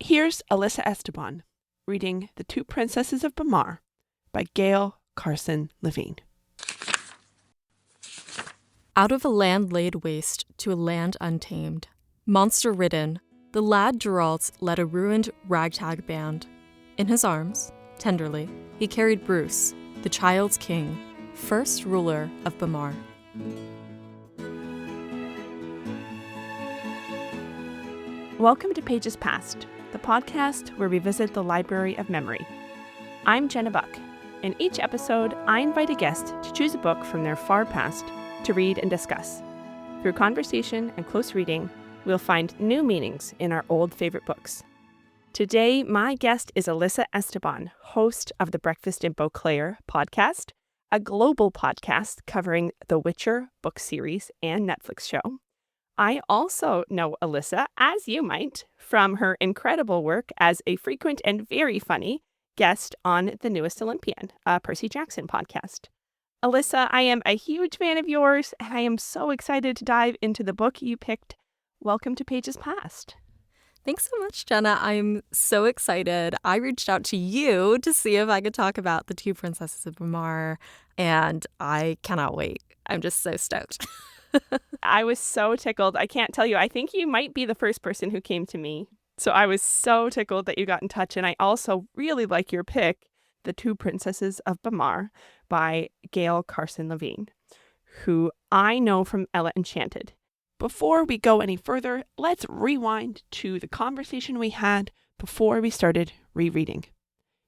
Here's Alyssa Esteban reading The Two Princesses of Bamarre by Gail Carson Levine. Out of a land laid waste to a land untamed, monster-ridden, the lad Geralt led a ruined ragtag band. In his arms, tenderly, he carried Bruce, the child's king, first ruler of Bamarre. Welcome to Pages Past, the podcast where we visit the Library of Memory. I'm Genna Buck. In each episode, I invite a guest to choose a book from their far past to read and discuss. Through conversation and close reading, we'll find new meanings in our old favorite books. Today, my guest is Alyssa Esteban, host of the Breakfast in Beauclair podcast, a global podcast covering the Witcher book series and Netflix show. I also know Alyssa, as you might, from her incredible work as a frequent and very funny guest on The Newest Olympian, a Percy Jackson podcast. Alyssa, I am a huge fan of yours, and I am so excited to dive into the book you picked. Welcome to Pages Past. Thanks so much, Genna. I'm so excited. I reached out to you to see if I could talk about The Two Princesses of Bamarre, and I cannot wait. I'm just so stoked. I was so tickled. I can't tell you. I think you might be the first person who came to me. So I was so tickled that you got in touch. And I also really like your pick, The Two Princesses of Bamarre by Gail Carson Levine, who I know from Ella Enchanted. Before we go any further, let's rewind to the conversation we had before we started rereading.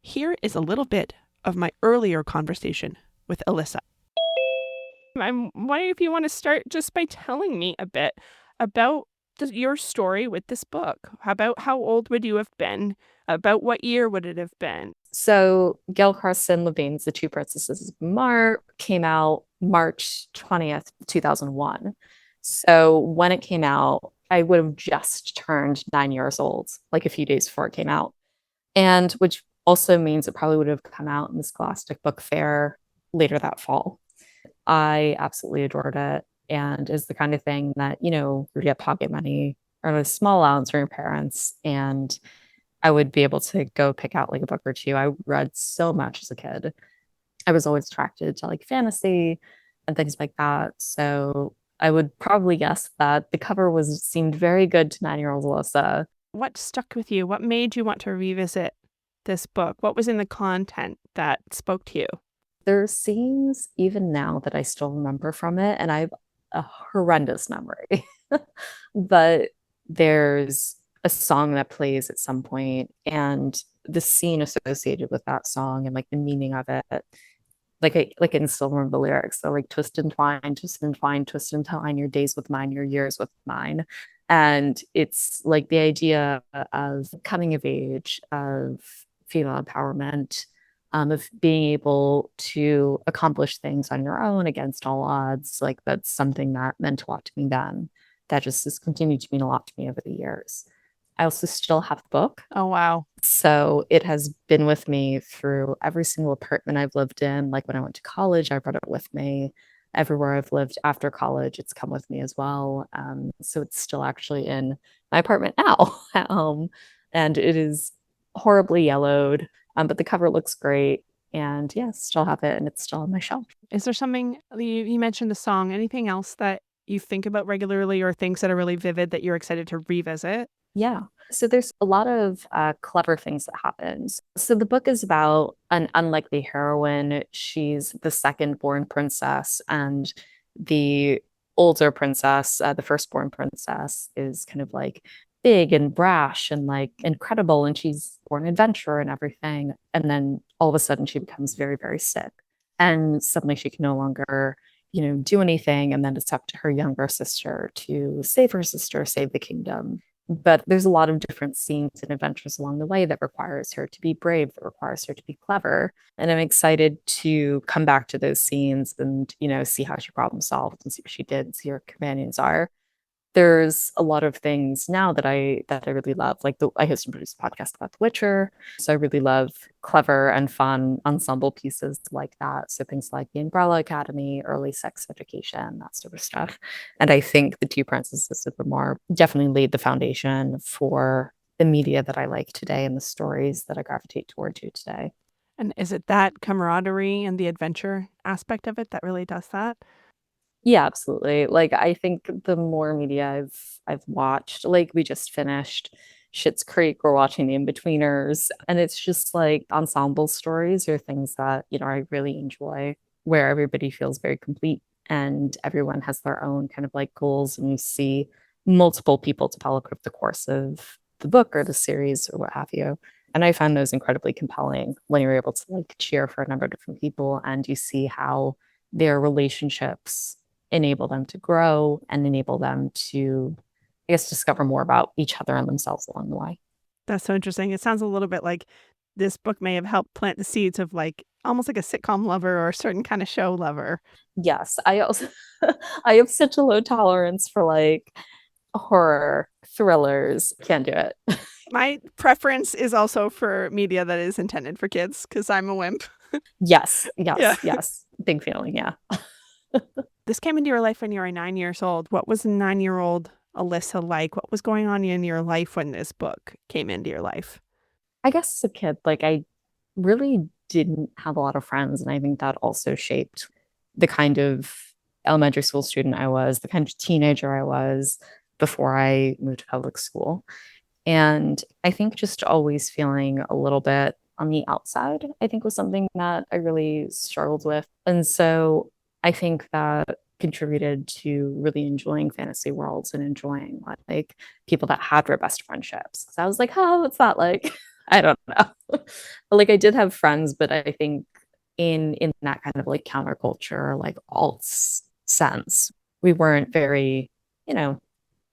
Here is a little bit of my earlier conversation with Alyssa. I'm wondering if you want to start just by telling me a bit about your story with this book. About how old would you have been? About what year would it have been? So Gail Carson Levine's The Two Princesses of Bamarre came out March 20th, 2001. So when it came out, I would have just turned 9 years old, like a few days before it came out. And which also means it probably would have come out in the Scholastic Book Fair later that fall. I absolutely adored it, and is the kind of thing that, you get pocket money or a small allowance from your parents, and I would be able to go pick out like a book or two. I read so much as a kid. I was always attracted to like fantasy and things like that. So I would probably guess that the cover seemed very good to 9-year-old Alyssa. What stuck with you? What made you want to revisit this book? What was in the content that spoke to you? There are scenes even now that I still remember from it, and I have a horrendous memory. But there's a song that plays at some point, and the scene associated with that song and like the meaning of it, like I can still remember the lyrics. So like twist and twine, twist and twine, twist and twine, your days with mine, your years with mine. And it's like the idea of coming of age, of female empowerment, of being able to accomplish things on your own against all odds. Like that's something that meant a lot to me then. That just has continued to mean a lot to me over the years. I also still have the book. Oh, wow. So it has been with me through every single apartment I've lived in. Like when I went to college, I brought it with me. Everywhere I've lived after college, it's come with me as well. So it's still actually in my apartment now. And it is horribly yellowed. But the cover looks great, and yes, still have it, and it's still on my shelf. Is there something, you mentioned the song, anything else that you think about regularly or things that are really vivid that you're excited to revisit? Yeah. So there's a lot of clever things that happens. So the book is about an unlikely heroine. She's the second born princess, and the older princess, the firstborn princess, is kind of like big and brash and like incredible, and she's born adventurer and everything. And then all of a sudden she becomes very, very sick, and suddenly she can no longer do anything. And then it's up to her younger sister to save her sister, save the kingdom. But there's a lot of different scenes and adventures along the way that requires her to be brave, that requires her to be clever. And I'm excited to come back to those scenes and, see how she problem solved and see what she did and see what her companions are. There's a lot of things now that I really love. Like I host and produce a podcast about The Witcher. So I really love clever and fun ensemble pieces like that. So things like The Umbrella Academy, early sex education, that sort of stuff. And I think The Two Princesses of Bamarre definitely laid the foundation for the media that I like today and the stories that I gravitate toward today. And is it that camaraderie and the adventure aspect of it that really does that? Yeah, absolutely. Like I think the more media I've watched, like we just finished Schitt's Creek, we're watching The Inbetweeners, and it's just like ensemble stories or things that, I really enjoy, where everybody feels very complete and everyone has their own kind of like goals, and you see multiple people develop over the course of the book or the series or what have you. And I find those incredibly compelling when you're able to like cheer for a number of different people and you see how their relationships enable them to grow and enable them to, I guess, discover more about each other and themselves along the way. That's so interesting. It sounds a little bit like this book may have helped plant the seeds of like almost like a sitcom lover or a certain kind of show lover. Yes, I also I have such a low tolerance for like horror thrillers. Can't do it. My preference is also for media that is intended for kids because I'm a wimp. Yes, Yeah. yes, yes. Big feeling, yeah. This came into your life when you were 9 years old. What was a 9-year-old Alyssa like? What was going on in your life when this book came into your life? I guess as a kid, like I really didn't have a lot of friends, and I think that also shaped the kind of elementary school student I was, the kind of teenager I was before I moved to public school. And I think just always feeling a little bit on the outside, I think was something that I really struggled with. And so I think that contributed to really enjoying fantasy worlds and enjoying like people that had robust friendships. So I was like, oh, what's that like? I don't know. Like I did have friends, but I think in that kind of like counterculture, like alts sense, we weren't very, you know,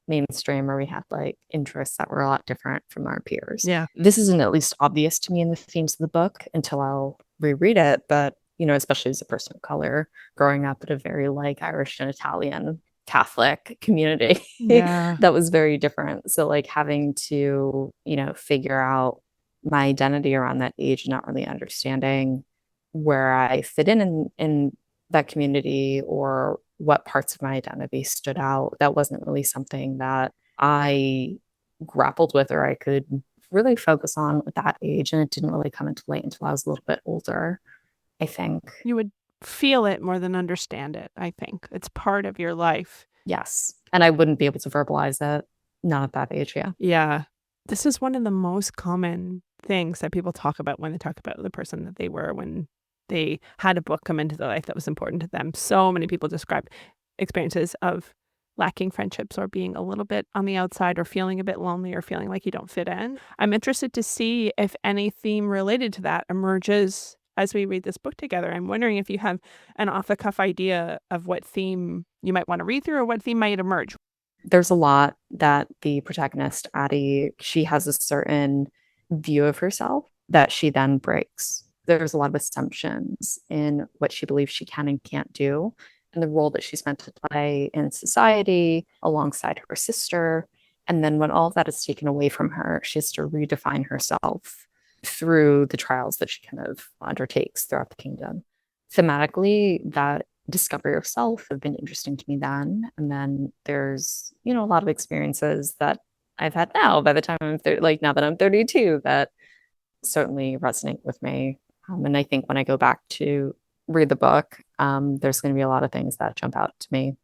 mainstream, or we had like interests that were a lot different from our peers. Yeah. This isn't at least obvious to me in the themes of the book until I'll reread it. But, especially as a person of color, growing up in a very like Irish and Italian Catholic community Yeah. that was very different. So like having to, figure out my identity around that age, not really understanding where I fit in that community or what parts of my identity stood out. That wasn't really something that I grappled with or I could really focus on at that age. And it didn't really come into light until I was a little bit older, I think. You would feel it more than understand it, I think. It's part of your life. Yes. And I wouldn't be able to verbalize it, not at that age, yeah. Yeah. This is one of the most common things that people talk about when they talk about the person that they were when they had a book come into their life that was important to them. So many people describe experiences of lacking friendships or being a little bit on the outside or feeling a bit lonely or feeling like you don't fit in. I'm interested to see if any theme related to that emerges as we read this book together. I'm wondering if you have an off-the-cuff idea of what theme you might want to read through or what theme might emerge. There's a lot that the protagonist, Addie, she has a certain view of herself that she then breaks. There's a lot of assumptions in what she believes she can and can't do and the role that she's meant to play in society alongside her sister. And then when all of that is taken away from her, she has to redefine herself through the trials that she kind of undertakes throughout the kingdom. Thematically, that discovery of self have been interesting to me then. And then there's, a lot of experiences that I've had now by the time I'm now that I'm 32 that certainly resonate with me. And I think when I go back to read the book, there's going to be a lot of things that jump out to me.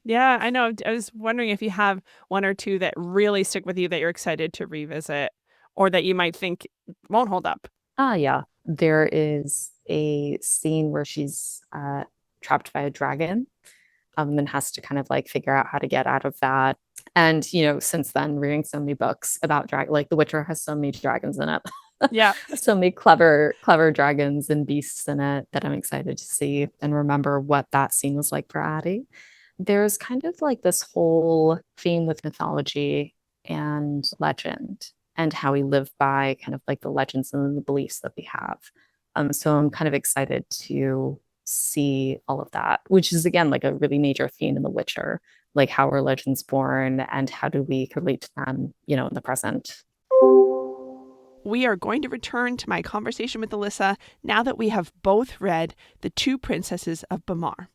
Yeah, I know. I was wondering if you have one or two that really stick with you that you're excited to revisit or that you might think won't hold up. Yeah. There is a scene where she's trapped by a dragon and has to kind of like figure out how to get out of that. And, since then, reading so many books about dragon, like The Witcher has so many dragons in it. Yeah. So many clever dragons and beasts in it that I'm excited to see and remember what that scene was like for Addie. There's kind of like this whole theme with mythology and legend and how we live by kind of like the legends and the beliefs that we have. So I'm kind of excited to see all of that, which is again like a really major theme in The Witcher, like how are legends born and how do we relate to them, in the present. We are going to return to my conversation with Alyssa now that we have both read The Two Princesses of Bamarre.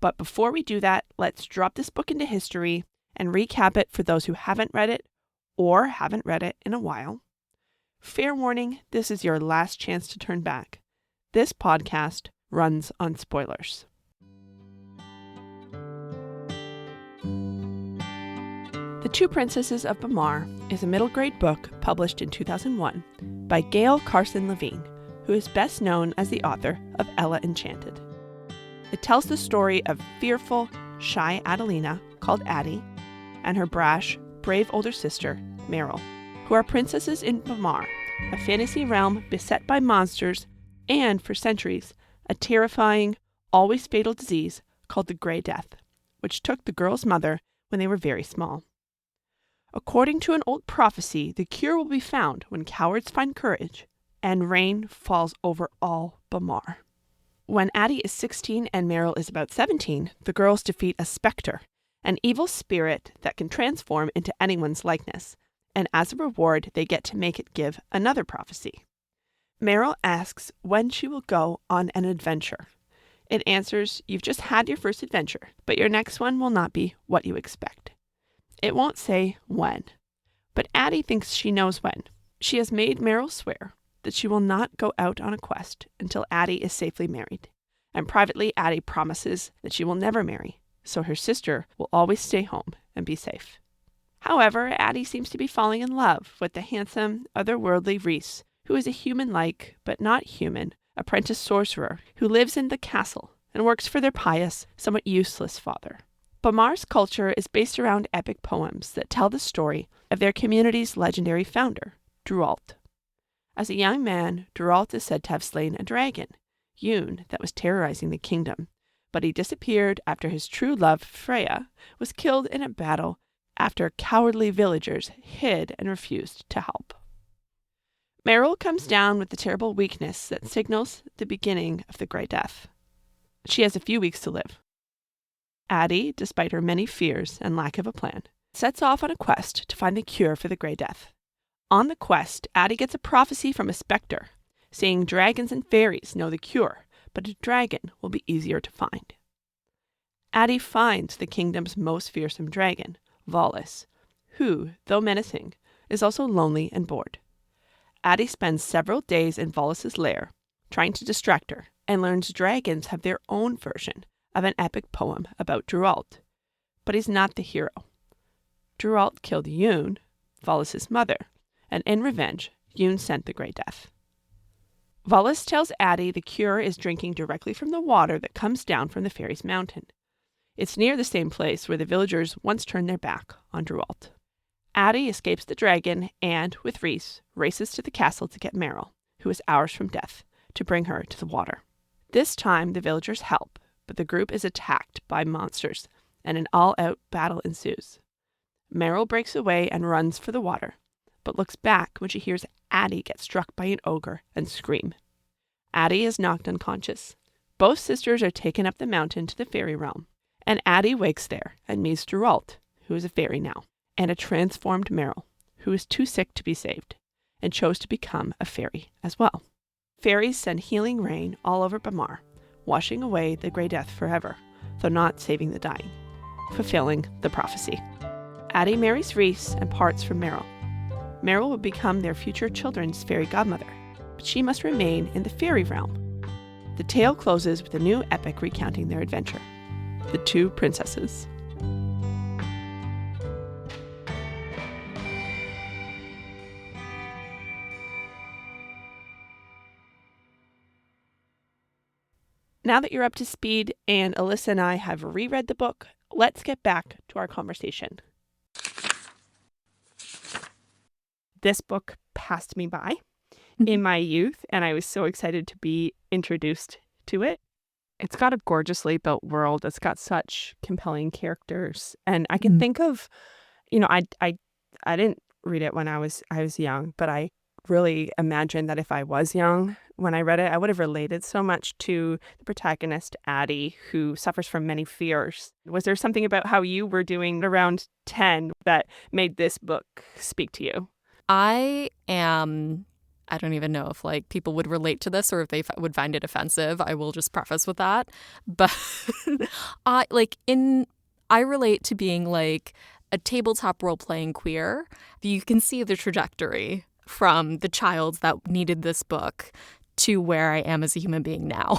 But before we do that, let's drop this book into history and recap it for those who haven't read it or haven't read it in a while, fair warning, this is your last chance to turn back. This podcast runs on spoilers. The Two Princesses of Bamarre is a middle grade book published in 2001 by Gail Carson Levine, who is best known as the author of Ella Enchanted. It tells the story of fearful, shy Adelina, called Addie, and her brash, brave older sister, Meryl, who are princesses in Bamarre, a fantasy realm beset by monsters and, for centuries, a terrifying, always fatal disease called the Grey Death, which took the girls' mother when they were very small. According to an old prophecy, the cure will be found when cowards find courage and rain falls over all Bamarre. When Addie is 16 and Meryl is about 17, the girls defeat a specter, an evil spirit that can transform into anyone's likeness, and as a reward, they get to make it give another prophecy. Meryl asks when she will go on an adventure. It answers, you've just had your first adventure, but your next one will not be what you expect. It won't say when, but Addie thinks she knows when. She has made Meryl swear that she will not go out on a quest until Addie is safely married, and privately Addie promises that she will never marry, so her sister will always stay home and be safe. However, Addie seems to be falling in love with the handsome, otherworldly Rhys, who is a human-like, but not human, apprentice sorcerer who lives in the castle and works for their pious, somewhat useless father. Bamarre's culture is based around epic poems that tell the story of their community's legendary founder, Drualt. As a young man, Drualt is said to have slain a dragon, Yoon, that was terrorizing the kingdom, but he disappeared after his true love, Freya, was killed in a battle after cowardly villagers hid and refused to help. Meryl comes down with the terrible weakness that signals the beginning of the Grey Death. She has a few weeks to live. Addie, despite her many fears and lack of a plan, sets off on a quest to find the cure for the Grey Death. On the quest, Addie gets a prophecy from a specter, saying dragons and fairies know the cure, but a dragon will be easier to find. Addie finds the kingdom's most fearsome dragon, Volus, who, though menacing, is also lonely and bored. Addie spends several days in Volus's lair, trying to distract her, and learns dragons have their own version of an epic poem about Drualt. But he's not the hero. Drualt killed Yoon, Volus's mother, and in revenge, Yoon sent the Grey Death. Volus tells Addie the cure is drinking directly from the water that comes down from the fairies' mountain. It's near the same place where the villagers once turned their back on Drualt. Addie escapes the dragon and, with Rhys, races to the castle to get Meryl, who is hours from death, to bring her to the water. This time, the villagers help, but the group is attacked by monsters, and an all-out battle ensues. Meryl breaks away and runs for the water, but looks back when she hears Addie get struck by an ogre and scream. Addie is knocked unconscious. Both sisters are taken up the mountain to the fairy realm, and Addie wakes there and meets Drualt, who is a fairy now, and a transformed Meryl, who is too sick to be saved, and chose to become a fairy as well. Fairies send healing rain all over Bamarre, washing away the Grey Death forever, though not saving the dying, fulfilling the prophecy. Addie marries Rhys and parts from Meryl. Meryl will become their future children's fairy godmother, but she must remain in the fairy realm. The tale closes with a new epic recounting their adventure, The Two Princesses. Now that you're up to speed and Alyssa and I have reread the book, let's get back to our conversation. This book passed me by in my youth, and I was so excited to be introduced to it. It's got a gorgeously built world. It's got such compelling characters, and I can think of, I didn't read it when I was young, but I really imagined that if I was young when I read it, I would have related so much to the protagonist, Addie, who suffers from many fears. Was there something about how you were doing around 10 that made this book speak to you? I don't even know if people would relate to this or if they would find it offensive. I will just preface with that. But I relate to being a tabletop role-playing queer, you can see the trajectory from the child that needed this book to where I am as a human being now.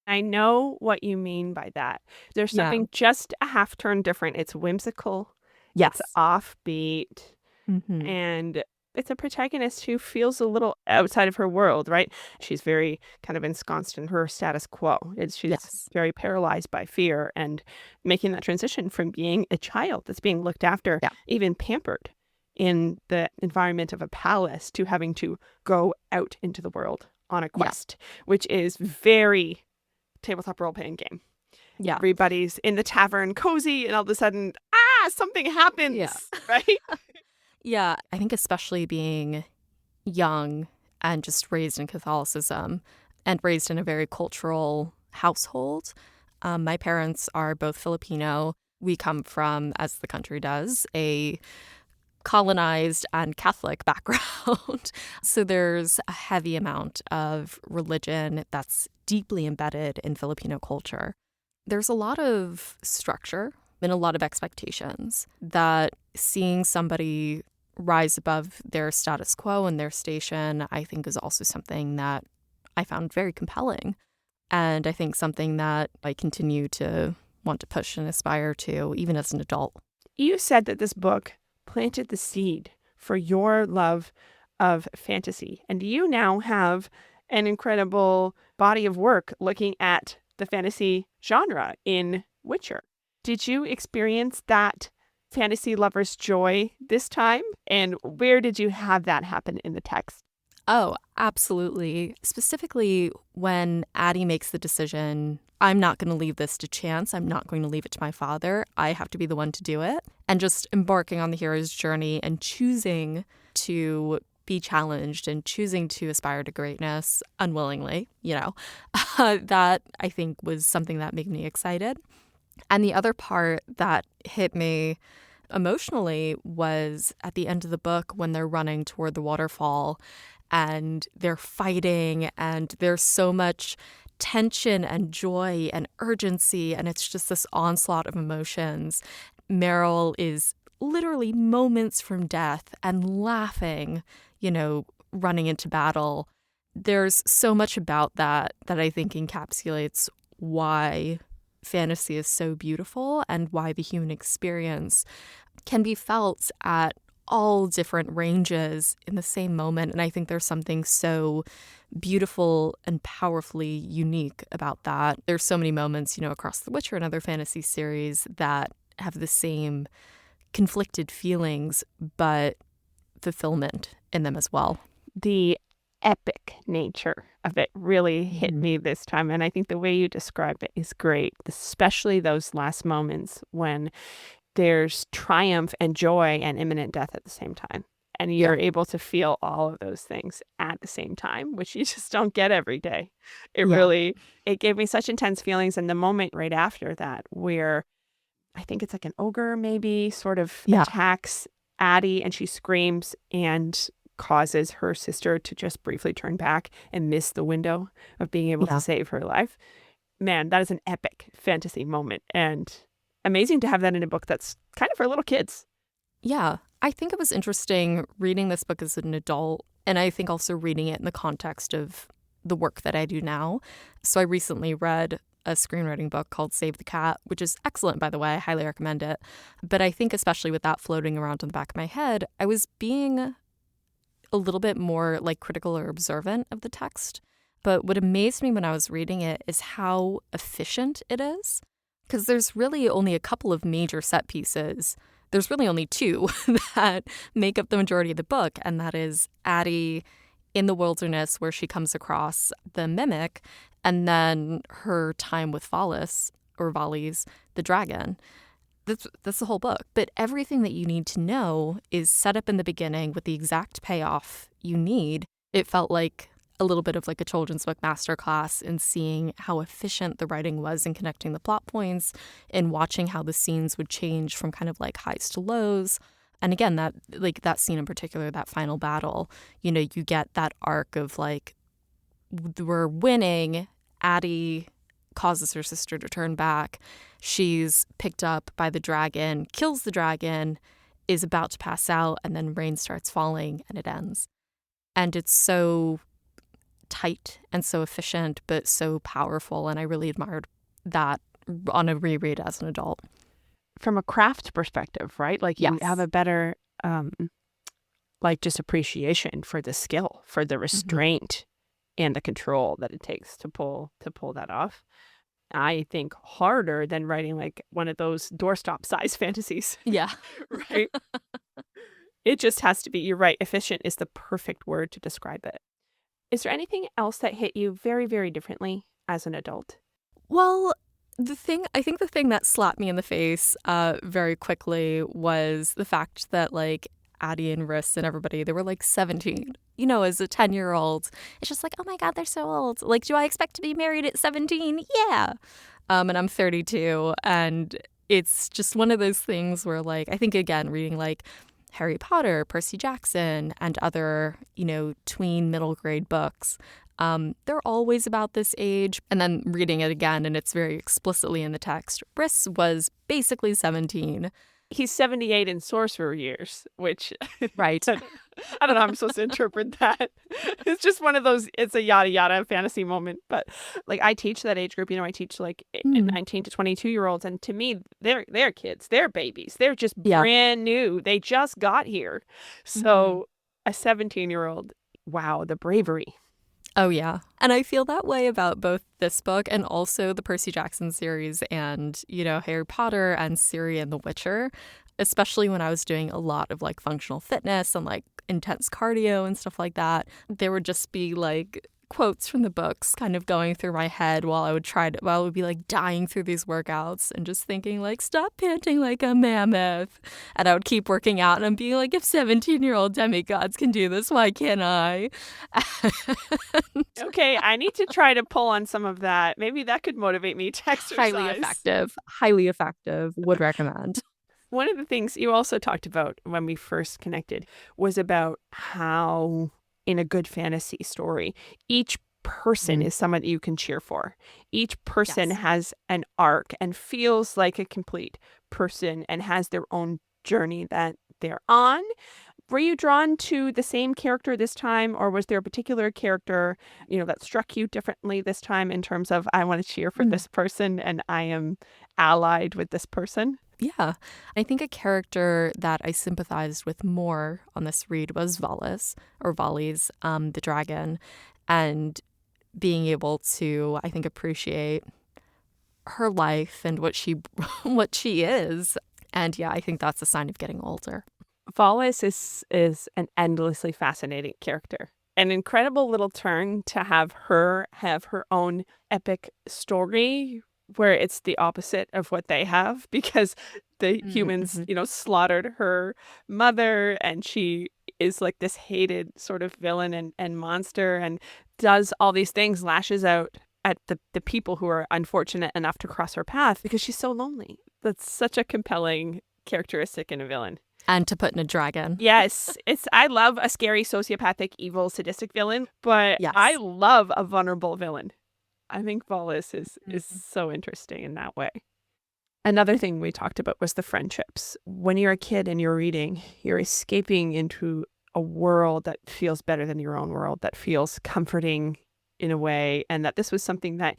I know what you mean by that. There's Yeah. something just a half turn different. It's whimsical. Yes. It's offbeat. Mm-hmm. And it's a protagonist who feels a little outside of her world, right? She's very kind of ensconced in her status quo. She's very paralyzed by fear, and making that transition from being a child that's being looked after, even pampered in the environment of a palace, to having to go out into the world on a quest, which is very tabletop role-playing game. Yeah. Everybody's in the tavern cozy, and all of a sudden, something happens, right? Yeah, I think especially being young and just raised in Catholicism and raised in a very cultural household. My parents are both Filipino. We come from, as the country does, a colonized and Catholic background. So there's a heavy amount of religion that's deeply embedded in Filipino culture. There's a lot of structure and a lot of expectations that seeing somebody rise above their status quo and their station, I think, is also something that I found very compelling. And I think something that I continue to want to push and aspire to, even as an adult. You said that this book planted the seed for your love of fantasy. And you now have an incredible body of work looking at the fantasy genre in Witcher. Did you experience that fantasy lover's joy this time? And where did you have that happen in the text? Oh, absolutely. Specifically, when Addie makes the decision, I'm not going to leave this to chance. I'm not going to leave it to my father. I have to be the one to do it. And just embarking on the hero's journey and choosing to be challenged and choosing to aspire to greatness unwillingly, that I think was something that made me excited. And the other part that hit me emotionally was at the end of the book when they're running toward the waterfall and they're fighting and there's so much tension and joy and urgency, and it's just this onslaught of emotions. Meryl is literally moments from death and laughing, running into battle. There's so much about that I think encapsulates why fantasy is so beautiful and why the human experience can be felt at all different ranges in the same moment. And I think there's something so beautiful and powerfully unique about that. There's so many moments, across The Witcher and other fantasy series that have the same conflicted feelings, but fulfillment in them as well. The epic nature of it really hit me this time. And I think the way you describe it is great, especially those last moments when there's triumph and joy and imminent death at the same time. And you're able to feel all of those things at the same time, which you just don't get every day. It gave me such intense feelings. And the moment right after that, where I think it's like an ogre maybe sort of attacks Addie and she screams and causes her sister to just briefly turn back and miss the window of being able to save her life. Man, that is an epic fantasy moment. And amazing to have that in a book that's kind of for little kids. Yeah, I think it was interesting reading this book as an adult, and I think also reading it in the context of the work that I do now. So I recently read a screenwriting book called Save the Cat, which is excellent, by the way. I highly recommend it. But I think especially with that floating around in the back of my head, I was being a little bit more critical or observant of the text. But what amazed me when I was reading it is how efficient it is. Because there's really only a couple of major set pieces. There's really only two that make up the majority of the book, and that is Addie in the wilderness where she comes across the mimic, and then her time with Valis, the dragon. That's the whole book. But everything that you need to know is set up in the beginning with the exact payoff you need. It felt like a little bit of a children's book masterclass in seeing how efficient the writing was in connecting the plot points and watching how the scenes would change from kind of highs to lows. And again, that scene in particular, that final battle, you get that arc of we're winning, Addie causes her sister to turn back. She's picked up by the dragon, kills the dragon, is about to pass out, and then rain starts falling and it ends. And it's so tight and so efficient, but so powerful. And I really admired that on a reread as an adult. From a craft perspective, right? Like you have a better, like just appreciation for the skill, for the restraint and the control that it takes to pull that off. I think harder than writing like one of those doorstop size fantasies. Yeah. Right? It just has to be, you're right, efficient is the perfect word to describe it. Is there anything else that hit you very, very differently as an adult? Well, I think the thing that slapped me in the face very quickly was the fact that like Addie and Riss and everybody, they were like 17. You know, as a 10-year-old, it's just like, oh my God, they're so old. Like, do I expect to be married at 17? Yeah. And I'm 32. And it's just one of those things where, like, I think, again, reading like Harry Potter, Percy Jackson, and other, you know, tween middle grade books, they're always about this age. And then reading it again, and it's very explicitly in the text, Riss was basically 17. He's 78 in sorcerer years, which right. I don't know how I'm supposed to interpret that. It's just one of those, it's a yada yada fantasy moment. But like I teach that age group, you know, I teach like 19 to 22-year-olds. And to me, they're kids, they're babies. They're just brand new. They just got here. So a 17-year-old, wow, the bravery. Oh, yeah. And I feel that way about both this book and also the Percy Jackson series and, you know, Harry Potter and Ciri and The Witcher, especially when I was doing a lot of like functional fitness and like intense cardio and stuff like that. There would just be like quotes from the books kind of going through my head while I would be like dying through these workouts and just thinking like, stop panting like a mammoth. And I would keep working out and I'm being like, if 17-year-old demigods can do this, why can't I? Okay, I need to try to pull on some of that. Maybe that could motivate me to exercise. Highly effective. Would recommend. One of the things you also talked about when we first connected was about how in a good fantasy story, each person is someone that you can cheer for. Each person has an arc and feels like a complete person and has their own journey that they're on. Were you drawn to the same character this time, or was there a particular character, you know, that struck you differently this time in terms of I want to cheer for this person and I am allied with this person? Yeah. I think a character that I sympathized with more on this read was Valis, the dragon, and being able to, I think, appreciate her life and what she is. And yeah, I think that's a sign of getting older. Valis is an endlessly fascinating character. An incredible little turn to have her own epic story where it's the opposite of what they have, because the humans, you know, slaughtered her mother and she is like this hated sort of villain and monster and does all these things, lashes out at the people who are unfortunate enough to cross her path because she's so lonely. That's such a compelling characteristic in a villain. And to put in a dragon. Yes. I love a scary, sociopathic, evil, sadistic villain, but I love a vulnerable villain. I think Valis is so interesting in that way. Another thing we talked about was the friendships. When you're a kid and you're reading, you're escaping into a world that feels better than your own world, that feels comforting in a way, and that this was something that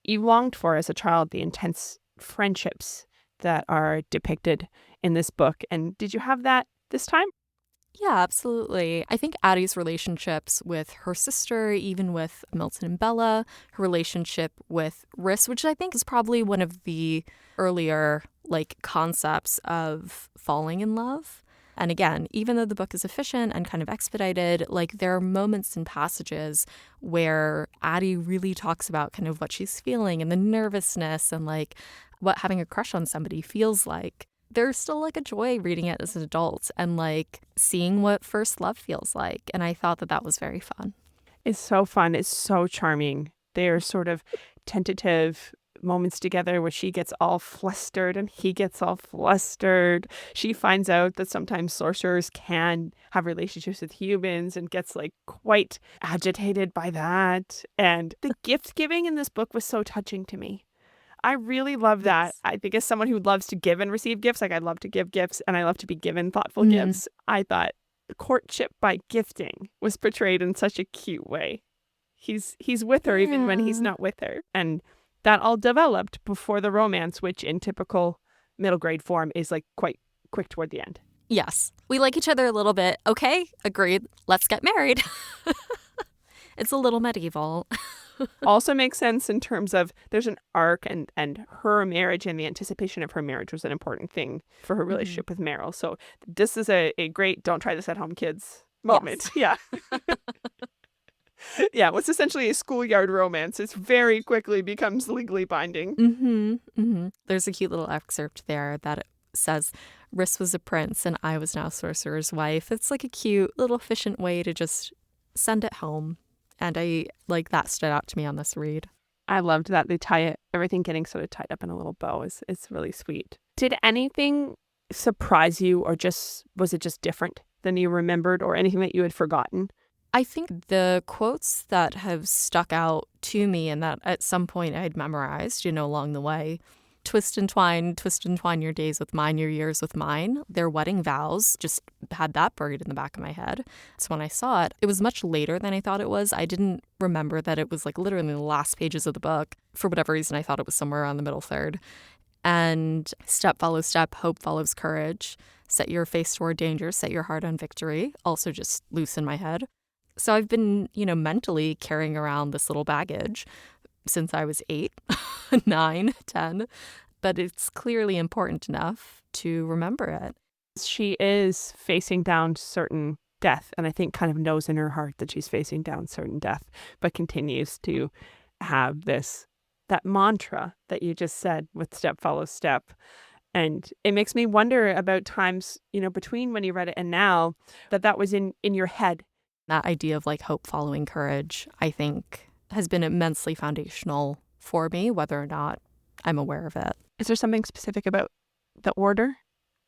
you longed for as a child, the intense friendships that are depicted in this book. And did you have that this time? Yeah, absolutely. I think Addie's relationships with her sister, even with Milton and Bella, her relationship with Riss, which I think is probably one of the earlier like concepts of falling in love. And again, even though the book is efficient and kind of expedited, like there are moments and passages where Addie really talks about kind of what she's feeling and the nervousness and like what having a crush on somebody feels like. There's still like a joy reading it as an adult and like seeing what first love feels like. And I thought that was very fun. It's so fun. It's so charming. They're sort of tentative moments together where she gets all flustered and he gets all flustered. She finds out that sometimes sorcerers can have relationships with humans and gets like quite agitated by that. And the gift giving in this book was so touching to me. I really love that. I think as someone who loves to give and receive gifts, like I love to give gifts and I love to be given thoughtful gifts, I thought courtship by gifting was portrayed in such a cute way. He's with her even when he's not with her. And that all developed before the romance, which in typical middle grade form is like quite quick toward the end. Yes. We like each other a little bit. Okay, agreed. Let's get married. It's a little medieval. Also makes sense in terms of there's an arc and her marriage and the anticipation of her marriage was an important thing for her relationship with Meryl. So this is a great don't try this at home, kids moment. Yes. Yeah. Yeah, what's essentially a schoolyard romance. It very quickly becomes legally binding. There's a cute little excerpt there that says, Rhys was a prince and I was now sorcerer's wife. It's like a cute little efficient way to just send it home. And I like that stood out to me on this read. I loved that they tie it, everything getting sort of tied up in a little bow. It's really sweet. Did anything surprise you or was it just different than you remembered or anything that you had forgotten? I think the quotes that have stuck out to me and that at some point I'd memorized, along the way, twist and twine your days with mine, your years with mine. Their wedding vows, just had that buried in the back of my head. So when I saw it, it was much later than I thought it was. I didn't remember that it was like literally the last pages of the book. For whatever reason, I thought it was somewhere around the middle third. And step follows step, hope follows courage. Set your face toward danger, set your heart on victory. Also just loose in my head. So I've been, mentally carrying around this little baggage since I was 8, 9, 10, but it's clearly important enough to remember it. She is facing down certain death, and I think kind of knows in her heart that she's facing down certain death, but continues to have that mantra that you just said with step follows step. And it makes me wonder about times, between when you read it and now, that was in your head. That idea of like hope following courage, I think, has been immensely foundational for me, whether or not I'm aware of it. Is there something specific about the order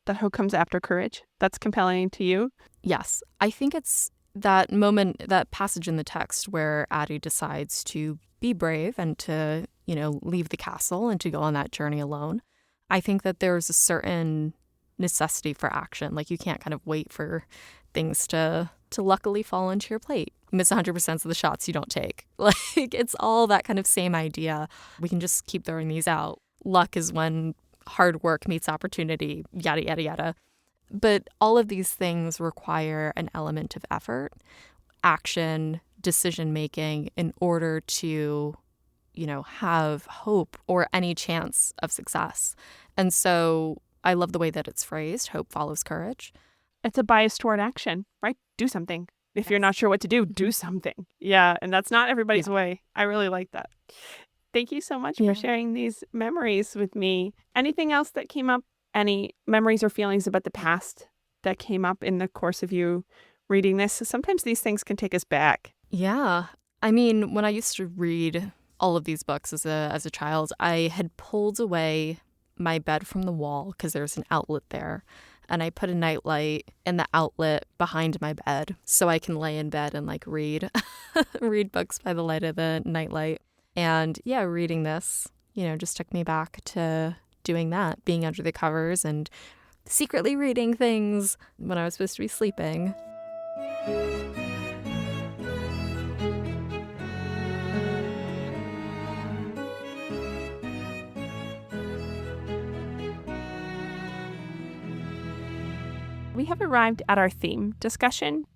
that hope comes after courage that's compelling to you? Yes. I think it's that moment, that passage in the text where Addie decides to be brave and to, leave the castle and to go on that journey alone. I think that there's a certain necessity for action. Like you can't kind of wait for things to luckily fall into your plate. You miss 100% of the shots you don't take. Like it's all that kind of same idea. We can just keep throwing these out. Luck is when hard work meets opportunity, yada, yada, yada. But all of these things require an element of effort, action, decision-making in order to, have hope or any chance of success. And so I love the way that it's phrased, hope follows courage. It's a bias toward action, right? Do something. If you're not sure what to do something. Yeah, and that's not everybody's way. I really like that. Thank you so much for sharing these memories with me. Anything else that came up? Any memories or feelings about the past that came up in the course of you reading this? So sometimes these things can take us back. Yeah. I mean, when I used to read all of these books as a child, I had pulled away my bed from the wall because there's an outlet there. And I put a nightlight in the outlet behind my bed so I can lay in bed and like read books by the light of the nightlight. And yeah, reading this, just took me back to doing that, being under the covers and secretly reading things when I was supposed to be sleeping. We have arrived at our theme discussion.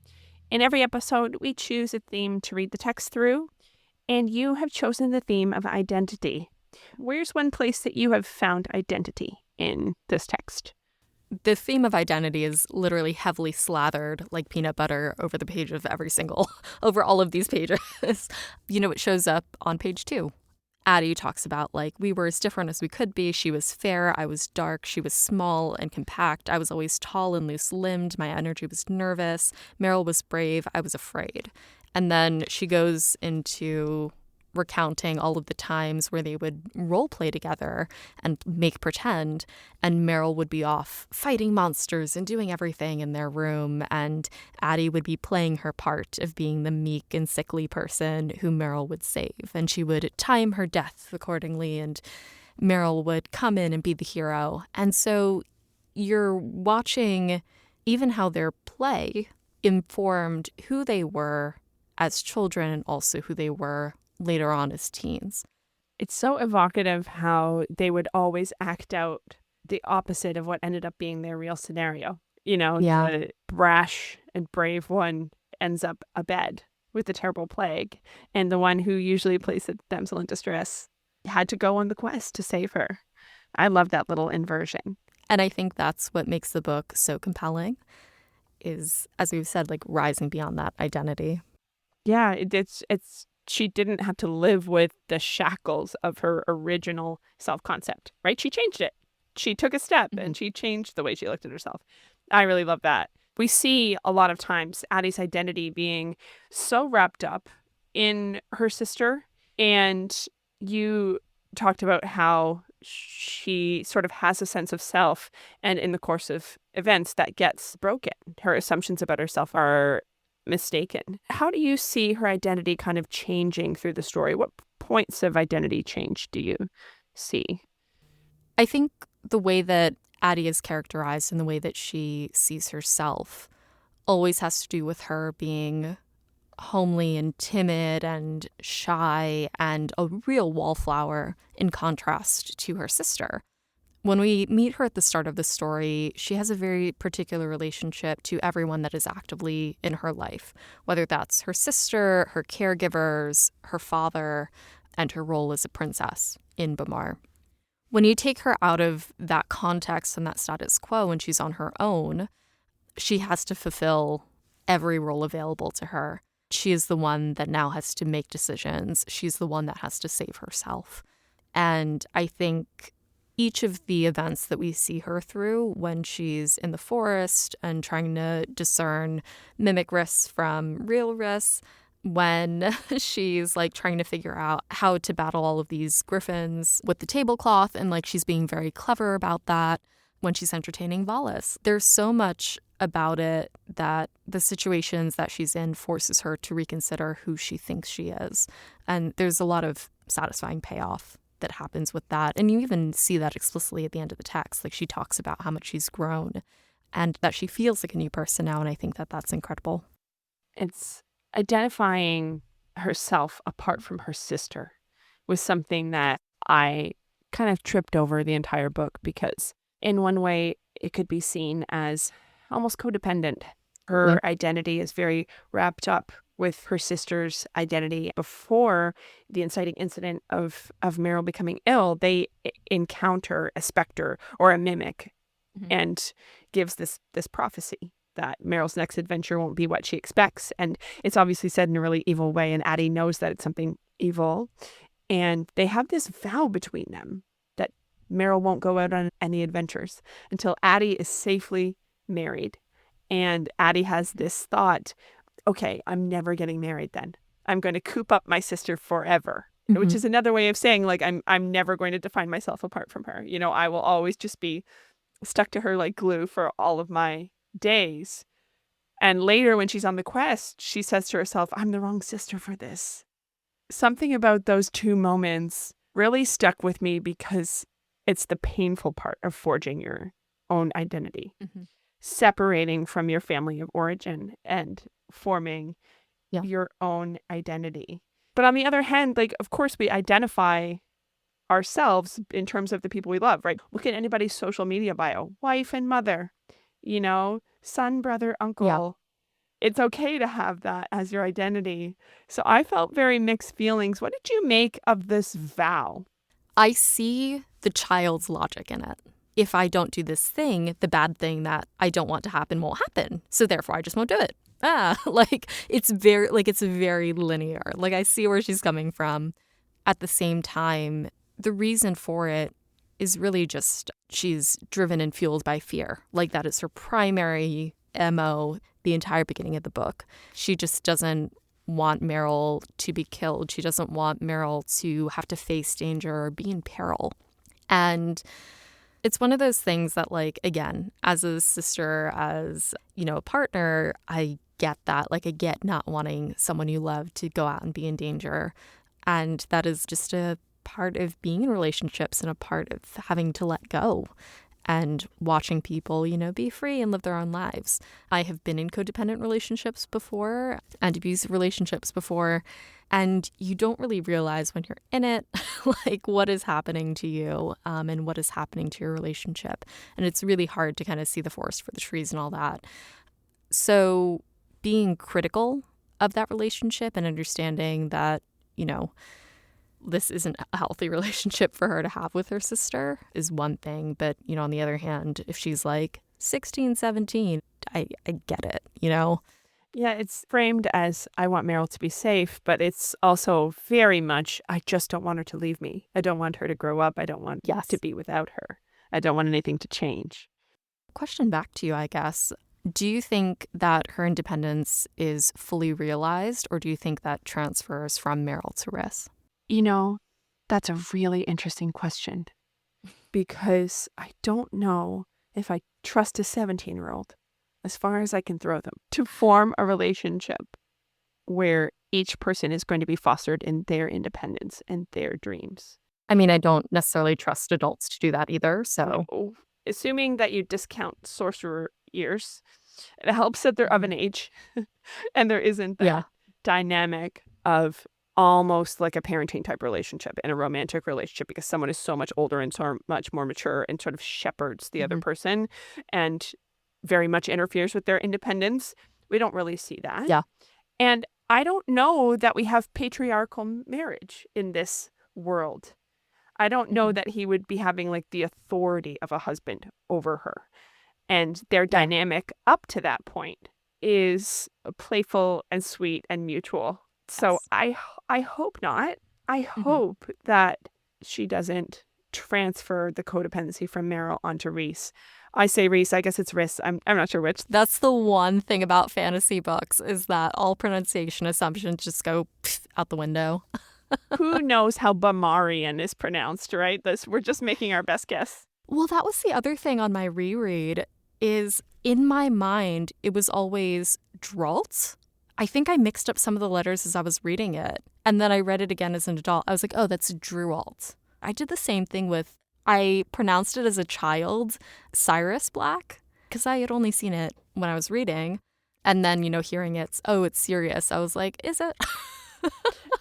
In every episode, we choose a theme to read the text through, and you have chosen the theme of identity. Where's one place that you have found identity in this text? The theme of identity is literally heavily slathered like peanut butter over the page of over all of these pages. It shows up on page 2. Addie talks about, we were as different as we could be. She was fair, I was dark, she was small and compact. I was always tall and loose-limbed. My energy was nervous. Meryl was brave, I was afraid. And then she goes into recounting all of the times where they would role play together and make pretend, and Meryl would be off fighting monsters and doing everything in their room, and Addie would be playing her part of being the meek and sickly person who Meryl would save, and she would time her death accordingly, and Meryl would come in and be the hero. And so you're watching even how their play informed who they were as children and also who they were later on as teens. It's so evocative how they would always act out the opposite of what ended up being their real scenario. Yeah. The brash and brave one ends up abed with the terrible plague, and the one who usually plays the damsel in distress had to go on the quest to save her. I love that little inversion. And I think that's what makes the book so compelling is, as we've said, like rising beyond that identity. Yeah, it's she didn't have to live with the shackles of her original self-concept, right? She changed it. She took a step and she changed the way she looked at herself. I really love that. We see a lot of times Addie's identity being so wrapped up in her sister, and you talked about how she sort of has a sense of self, and in the course of events that gets broken. Her assumptions about herself are mistaken. How do you see her identity kind of changing through the story? What points of identity change do you see? I think the way that Addie is characterized and the way that she sees herself always has to do with her being homely and timid and shy and a real wallflower in contrast to her sister. When we meet her at the start of the story, she has a very particular relationship to everyone that is actively in her life, whether that's her sister, her caregivers, her father, and her role as a princess in Bamarre. When you take her out of that context and that status quo and she's on her own, she has to fulfill every role available to her. She is the one that now has to make decisions. She's the one that has to save herself. And I think each of the events that we see her through when she's in the forest and trying to discern mimic risks from real risks, when she's like trying to figure out how to battle all of these griffins with the tablecloth, and like she's being very clever about that, when she's entertaining Valis. There's so much about it that the situations that she's in forces her to reconsider who she thinks she is. And there's a lot of satisfying payoff that happens with that. And you even see that explicitly at the end of the text. Like she talks about how much she's grown and that she feels like a new person now. And I think that that's incredible. It's identifying herself apart from her sister was something that I kind of tripped over the entire book, because in one way it could be seen as almost codependent. Her identity is very wrapped up with her sister's identity. Before the inciting incident of Meryl becoming ill, they encounter a specter or a mimic, and gives this prophecy that Meryl's next adventure won't be what she expects. And it's obviously said in a really evil way, and Addie knows that it's something evil. And they have this vow between them that Meryl won't go out on any adventures until Addie is safely married. And Addie has this thought, okay, I'm never getting married then. I'm going to coop up my sister forever, which is another way of saying, like, I'm never going to define myself apart from her. You know, I will always just be stuck to her like glue for all of my days. And later when she's on the quest, she says to herself, I'm the wrong sister for this. Something about those two moments really stuck with me, because it's the painful part of forging your own identity. Separating from your family of origin and forming your own identity. But on the other hand, like, of course, we identify ourselves in terms of the people we love, right? Look at anybody's social media bio, wife and mother, you know, son, brother, uncle. Yeah. It's okay to have that as your identity. So I felt very mixed feelings. What did you make of this vow? I see the child's logic in it. If I don't do this thing, the bad thing that I don't want to happen won't happen. So therefore, I just won't do it. It's very linear. Like, I see where she's coming from. At the same time, the reason for it is really just she's driven and fueled by fear. Like, that is her primary MO the entire beginning of the book. She just doesn't want Meryl to be killed. She doesn't want Meryl to have to face danger or be in peril. And it's one of those things that, like, again, as a sister, as, you know, a partner, I get that. Like, I get not wanting someone you love to go out and be in danger. And that is just a part of being in relationships and a part of having to let go and watching people, you know, be free and live their own lives. I have been in codependent relationships before and abusive relationships before, and you don't really realize when you're in it, like, what is happening to you and what is happening to your relationship. And it's really hard to kind of see the forest for the trees and all that. So being critical of that relationship and understanding that, you know, this isn't a healthy relationship for her to have with her sister is one thing. But, you know, on the other hand, if she's like 16, 17, I get it, you know? Yeah, it's framed as I want Meryl to be safe, but it's also very much I just don't want her to leave me. I don't want her to grow up. I don't want to be without her. I don't want anything to change. Question back to you, I guess. Do you think that her independence is fully realized, or do you think that transfers from Meryl to Rhys? You know, that's a really interesting question because I don't know if I trust a 17-year-old, as far as I can throw them, to form a relationship where each person is going to be fostered in their independence and their dreams. I mean, I don't necessarily trust adults to do that either, so. No. Assuming that you discount sorcerer years, it helps that they're of an age and there isn't that dynamic of almost like a parenting type relationship and a romantic relationship because someone is so much older and so much more mature and sort of shepherds the other person and very much interferes with their independence. We don't really see that. Yeah. And I don't know that we have patriarchal marriage in this world. I don't know that he would be having like the authority of a husband over her. And their dynamic up to that point is playful and sweet and mutual. So I hope not. I hope that she doesn't transfer the codependency from Meryl onto Rhys. I say Rhys. I guess it's Rhys. I'm not sure which. That's the one thing about fantasy books is that all pronunciation assumptions just go out the window. Who knows how Bamarrian is pronounced, right? We're just making our best guess. Well, that was the other thing on my reread is in my mind, it was always Dralt. I think I mixed up some of the letters as I was reading it. And then I read it again as an adult. I was like, oh, that's Drualt. I did the same thing I pronounced it as a child, Cyrus Black, because I had only seen it when I was reading. And then, you know, hearing it's Sirius. I was like, is it?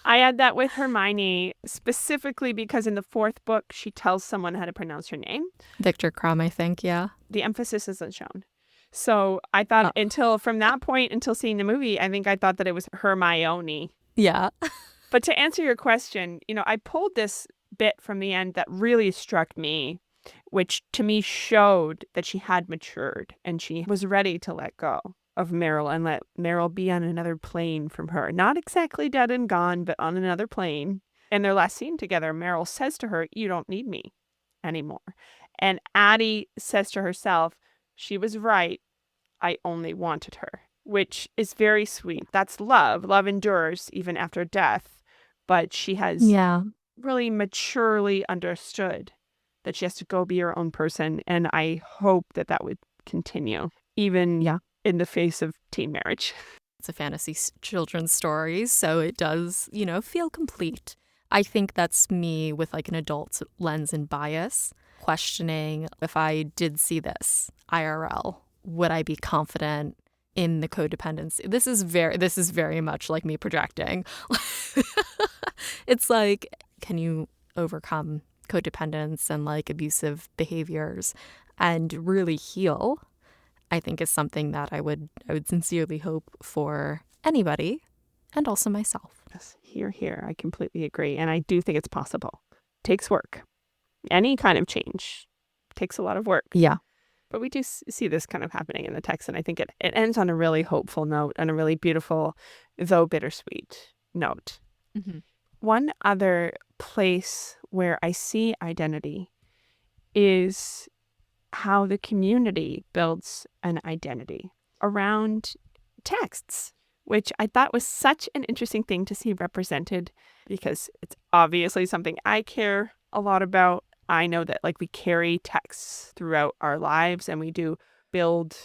I had that with Hermione specifically because in the fourth book, she tells someone how to pronounce her name. Victor Crumb, I think, yeah. The emphasis isn't shown. So I thought from that point until seeing the movie, I think I thought that it was Hermione. Yeah. But to answer your question, you know, I pulled this bit from the end that really struck me, which to me showed that she had matured and she was ready to let go of Meryl and let Meryl be on another plane from her. Not exactly dead and gone, but on another plane. In their last scene together, Meryl says to her, you don't need me anymore. And Addie says to herself, she was right. I only wanted her, which is very sweet. That's love. Love endures even after death. But she has really maturely understood that she has to go be her own person. And I hope that would continue, even in the face of teen marriage. It's a fantasy children's story, so it does, you know, feel complete. I think that's me with like an adult lens and bias, questioning if I did see this IRL, would I be confident in the codependency? This is very much like me projecting. It's like, can you overcome codependence and like abusive behaviors and really heal? I think is something that I would sincerely hope for anybody and also myself. Yes, here. I completely agree. And I do think it's possible. It takes work. Any kind of change takes a lot of work. Yeah. But we do see this kind of happening in the text. And I think it ends on a really hopeful note and a really beautiful, though bittersweet note. Mm-hmm. One other place where I see identity is how the community builds an identity around texts. which I thought was such an interesting thing to see represented because it's obviously something I care a lot about. I know that like we carry texts throughout our lives and we do build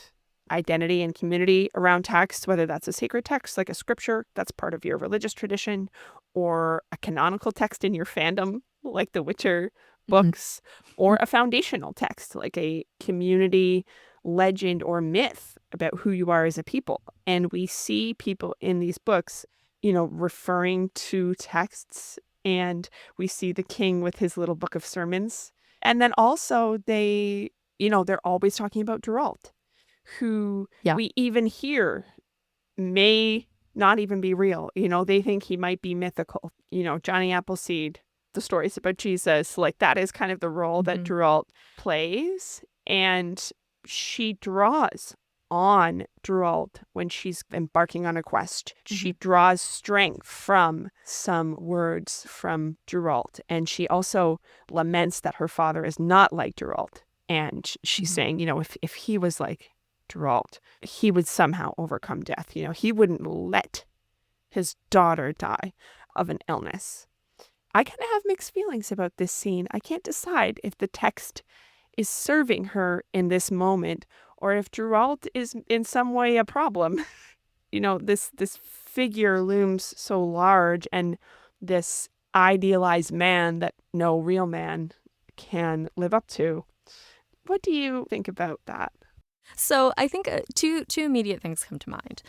identity and community around text, whether that's a sacred text like a scripture that's part of your religious tradition or a canonical text in your fandom like the Witcher books or a foundational text like a community legend or myth about who you are as a people. And we see people in these books, referring to texts, and we see the king with his little book of sermons. And then also they're always talking about Geralt, who we even hear may not even be real. They think he might be mythical. Johnny Appleseed, the stories about Jesus, like that is kind of the role that Geralt plays. And she draws on Geralt when she's embarking on a quest. She draws strength from some words from Geralt. And she also laments that her father is not like Geralt. And she's saying, if he was like Geralt, he would somehow overcome death. He wouldn't let his daughter die of an illness. I kind of have mixed feelings about this scene. I can't decide if the text is serving her in this moment or if Geralt is in some way a problem. This figure looms so large and this idealized man that no real man can live up to. What do you think about that? So I think two immediate things come to mind.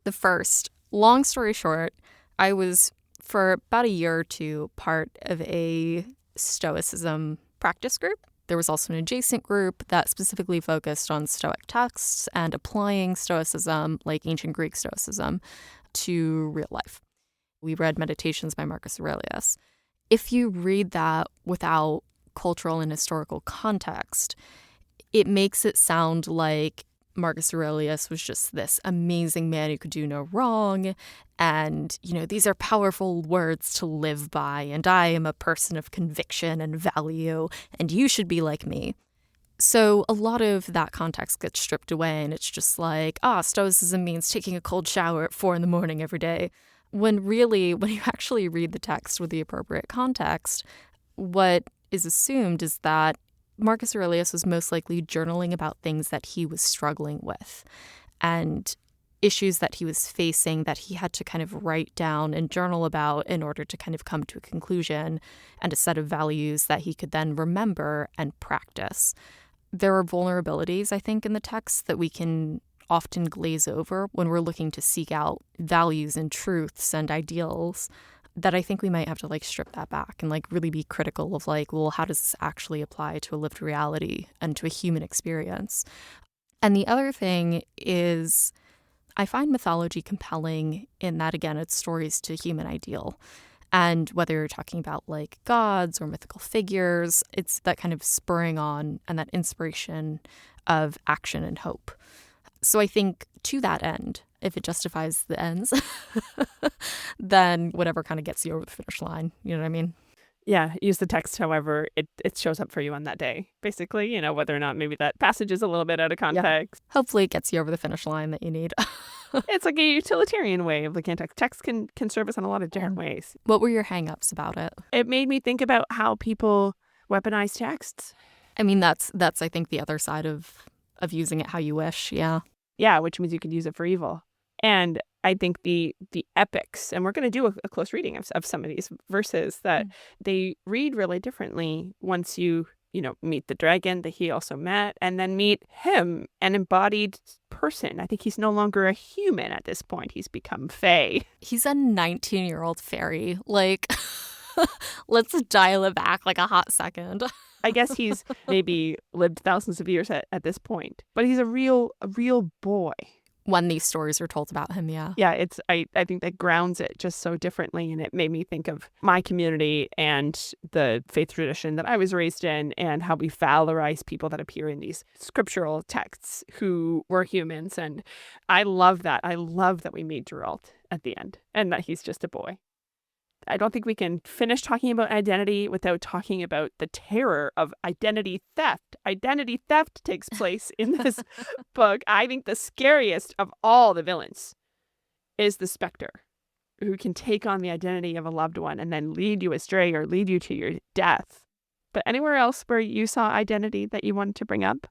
The first, long story short, I was for about a year or two part of a Stoicism practice group. There was also an adjacent group that specifically focused on Stoic texts and applying Stoicism, like ancient Greek Stoicism, to real life. We read Meditations by Marcus Aurelius. If you read that without cultural and historical context, it makes it sound like Marcus Aurelius was just this amazing man who could do no wrong. And, these are powerful words to live by. And I am a person of conviction and value. And you should be like me. So a lot of that context gets stripped away. And it's just like, Stoicism means taking a cold shower at 4 a.m. every day. When really, when you actually read the text with the appropriate context, what is assumed is that Marcus Aurelius was most likely journaling about things that he was struggling with and issues that he was facing that he had to kind of write down and journal about in order to kind of come to a conclusion and a set of values that he could then remember and practice. There are vulnerabilities, I think, in the text that we can often glaze over when we're looking to seek out values and truths and ideals that I think we might have to strip that back and really be critical of how does this actually apply to a lived reality and to a human experience? And the other thing is I find mythology compelling in that, again, it's stories to human ideal. And whether you're talking about gods or mythical figures, it's that kind of spurring on and that inspiration of action and hope. So I think to that end, if it justifies the ends, then whatever kind of gets you over the finish line. You know what I mean? Yeah, use the text however it shows up for you on that day. Basically, whether or not maybe that passage is a little bit out of context. Yeah. Hopefully it gets you over the finish line that you need. It's like a utilitarian way of looking at text. Text can serve us in a lot of different ways. What were your hang-ups about it? It made me think about how people weaponize texts. I mean, that's I think the other side of using it how you wish, yeah. Yeah, which means you could use it for evil. And I think the epics, and we're going to do a close reading of some of these verses that they read really differently once you meet the dragon that he also met and then meet him, an embodied person. I think he's no longer a human at this point. He's become fae. He's a 19-year-old fairy. Let's dial it back a hot second. I guess he's maybe lived thousands of years at this point, but he's a real boy. When these stories are told about him, yeah. Yeah, I think that grounds it just so differently. And it made me think of my community and the faith tradition that I was raised in and how we valorize people that appear in these scriptural texts who were humans. And I love that. I love that we meet Geralt at the end and that he's just a boy. I don't think we can finish talking about identity without talking about the terror of identity theft. Identity theft takes place in this book. I think the scariest of all the villains is the specter who can take on the identity of a loved one and then lead you astray or lead you to your death. But anywhere else where you saw identity that you wanted to bring up?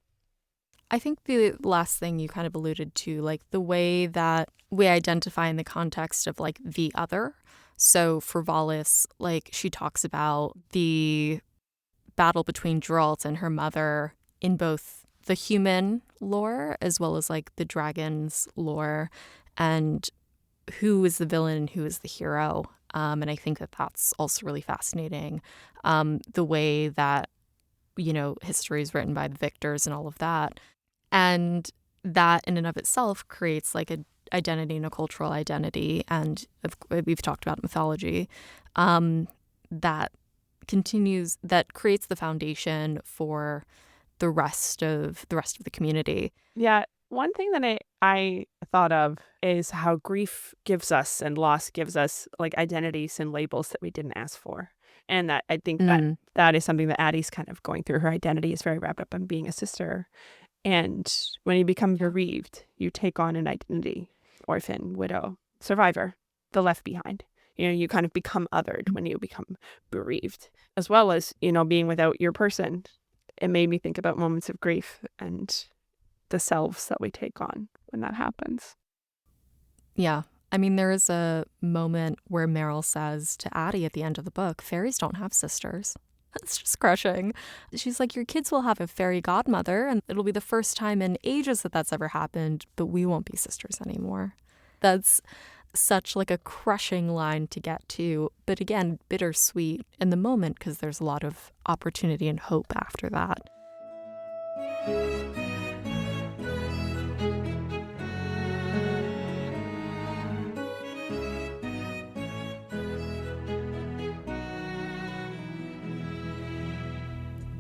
I think the last thing you kind of alluded to, like the way that we identify in the context of like the other. So for Valis, like she talks about the battle between Geralt and her mother in both the human lore as well as like the dragon's lore, and who is the villain and who is the hero. And I think that that's also really fascinating. The way that, you know, history is written by the victors and all of that. And that in and of itself creates like an identity and a cultural identity. And we've talked about mythology that creates the foundation for the rest of the community. Yeah. One thing that I thought of is how grief gives us and loss gives us like identities and labels that we didn't ask for. And that I think that is something that Addie's kind of going through. Her identity is very wrapped up in being a sister. And when you become bereaved, you take on an identity: orphan, widow, survivor, the left behind. You know, you kind of become othered when you become bereaved, as well as, you know, being without your person. It made me think about moments of grief and the selves that we take on when that happens. Yeah. I mean, there is a moment where Meryl says to Addie at the end of the book, fairies don't have sisters. That's just crushing. She's like, your kids will have a fairy godmother, and it'll be the first time in ages that that's ever happened, but we won't be sisters anymore. That's such like a crushing line to get to, but again, bittersweet in the moment because there's a lot of opportunity and hope after that.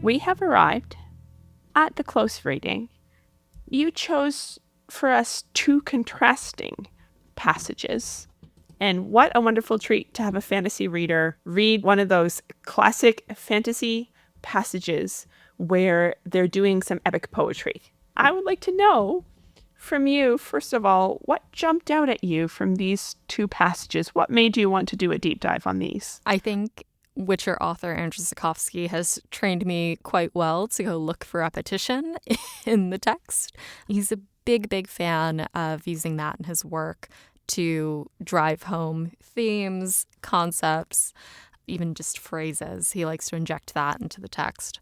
We have arrived at the close reading. You chose for us two contrasting passages. And what a wonderful treat to have a fantasy reader read one of those classic fantasy passages where they're doing some epic poetry. I would like to know from you, first of all, what jumped out at you from these two passages? What made you want to do a deep dive on these? I think Witcher author Andrzej Sapkowski has trained me quite well to go look for repetition in the text. He's a big fan of using that in his work to drive home themes, concepts, even just phrases. He likes to inject that into the text.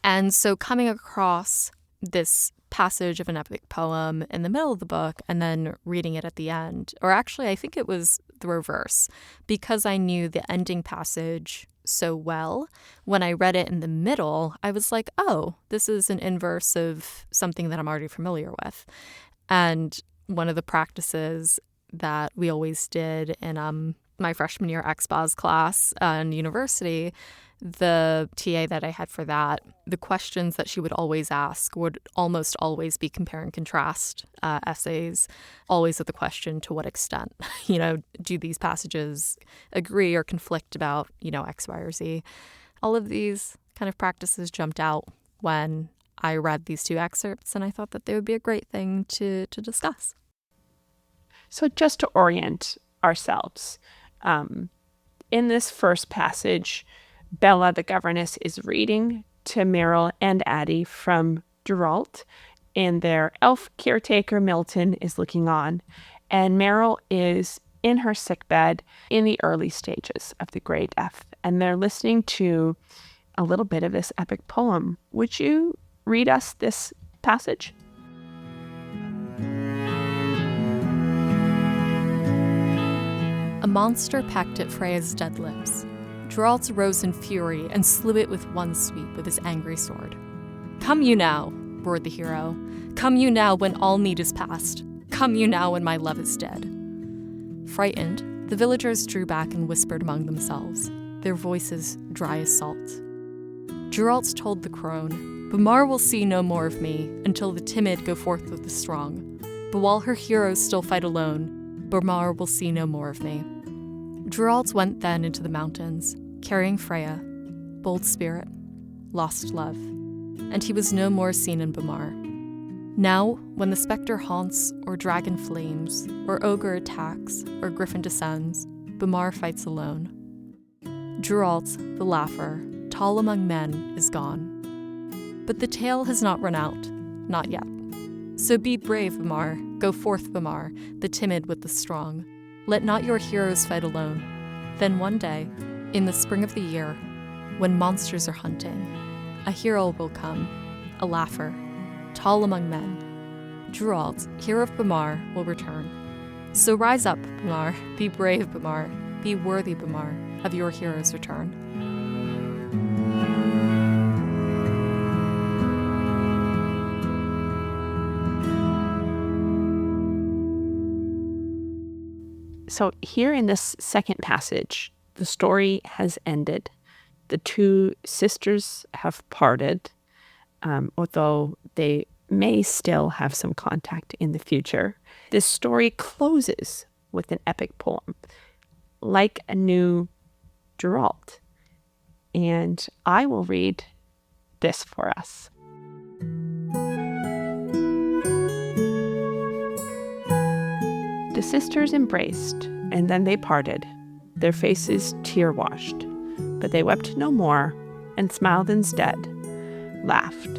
And so coming across this passage of an epic poem in the middle of the book and then reading it at the end, or actually I think it was the reverse, because I knew the ending passage so well, when I read it in the middle, I was like, oh, this is an inverse of something that I'm already familiar with. And one of the practices that we always did in my freshman year XBOS class in university, the TA that I had for that, the questions that she would always ask would almost always be compare and contrast essays, always with the question, to what extent, you know, do these passages agree or conflict about, you know, X, Y, or Z? All of these kind of practices jumped out when I read these two excerpts, and I thought that they would be a great thing to discuss. So just to orient ourselves, in this first passage, Bella, the governess, is reading to Meryl and Addie from Geralt, and their elf caretaker, Milton, is looking on. And Meryl is in her sickbed in the early stages of the Grey Death, and they're listening to a little bit of this epic poem. Would you read us this passage? A monster pecked at Freya's dead lips. Geralt rose in fury and slew it with one sweep of his angry sword. Come you now, roared the hero. Come you now when all need is past. Come you now when my love is dead. Frightened, the villagers drew back and whispered among themselves, their voices dry as salt. Geralt told the crone, Bamarre will see no more of me until the timid go forth with the strong. But while her heroes still fight alone, Bamarre will see no more of me. Geralt went then into the mountains, carrying Freya, bold spirit, lost love, and he was no more seen in Bamarre. Now, when the spectre haunts, or dragon flames, or ogre attacks, or griffin descends, Bamarre fights alone. Geralt, the laugher, tall among men, is gone. But the tale has not run out, not yet. So be brave, Bamarre, go forth, Bamarre, the timid with the strong. Let not your heroes fight alone. Then one day, in the spring of the year, when monsters are hunting, a hero will come, a laugher, tall among men. Geralt, hero of Bamarre, will return. So rise up, Bamarre, be brave, Bamarre, be worthy, Bamarre, of your hero's return. So here in this second passage, the story has ended. The two sisters have parted, although they may still have some contact in the future. This story closes with an epic poem, like a new Geralt. And I will read this for us. The sisters embraced, and then they parted, their faces tear-washed. But they wept no more, and smiled instead, laughed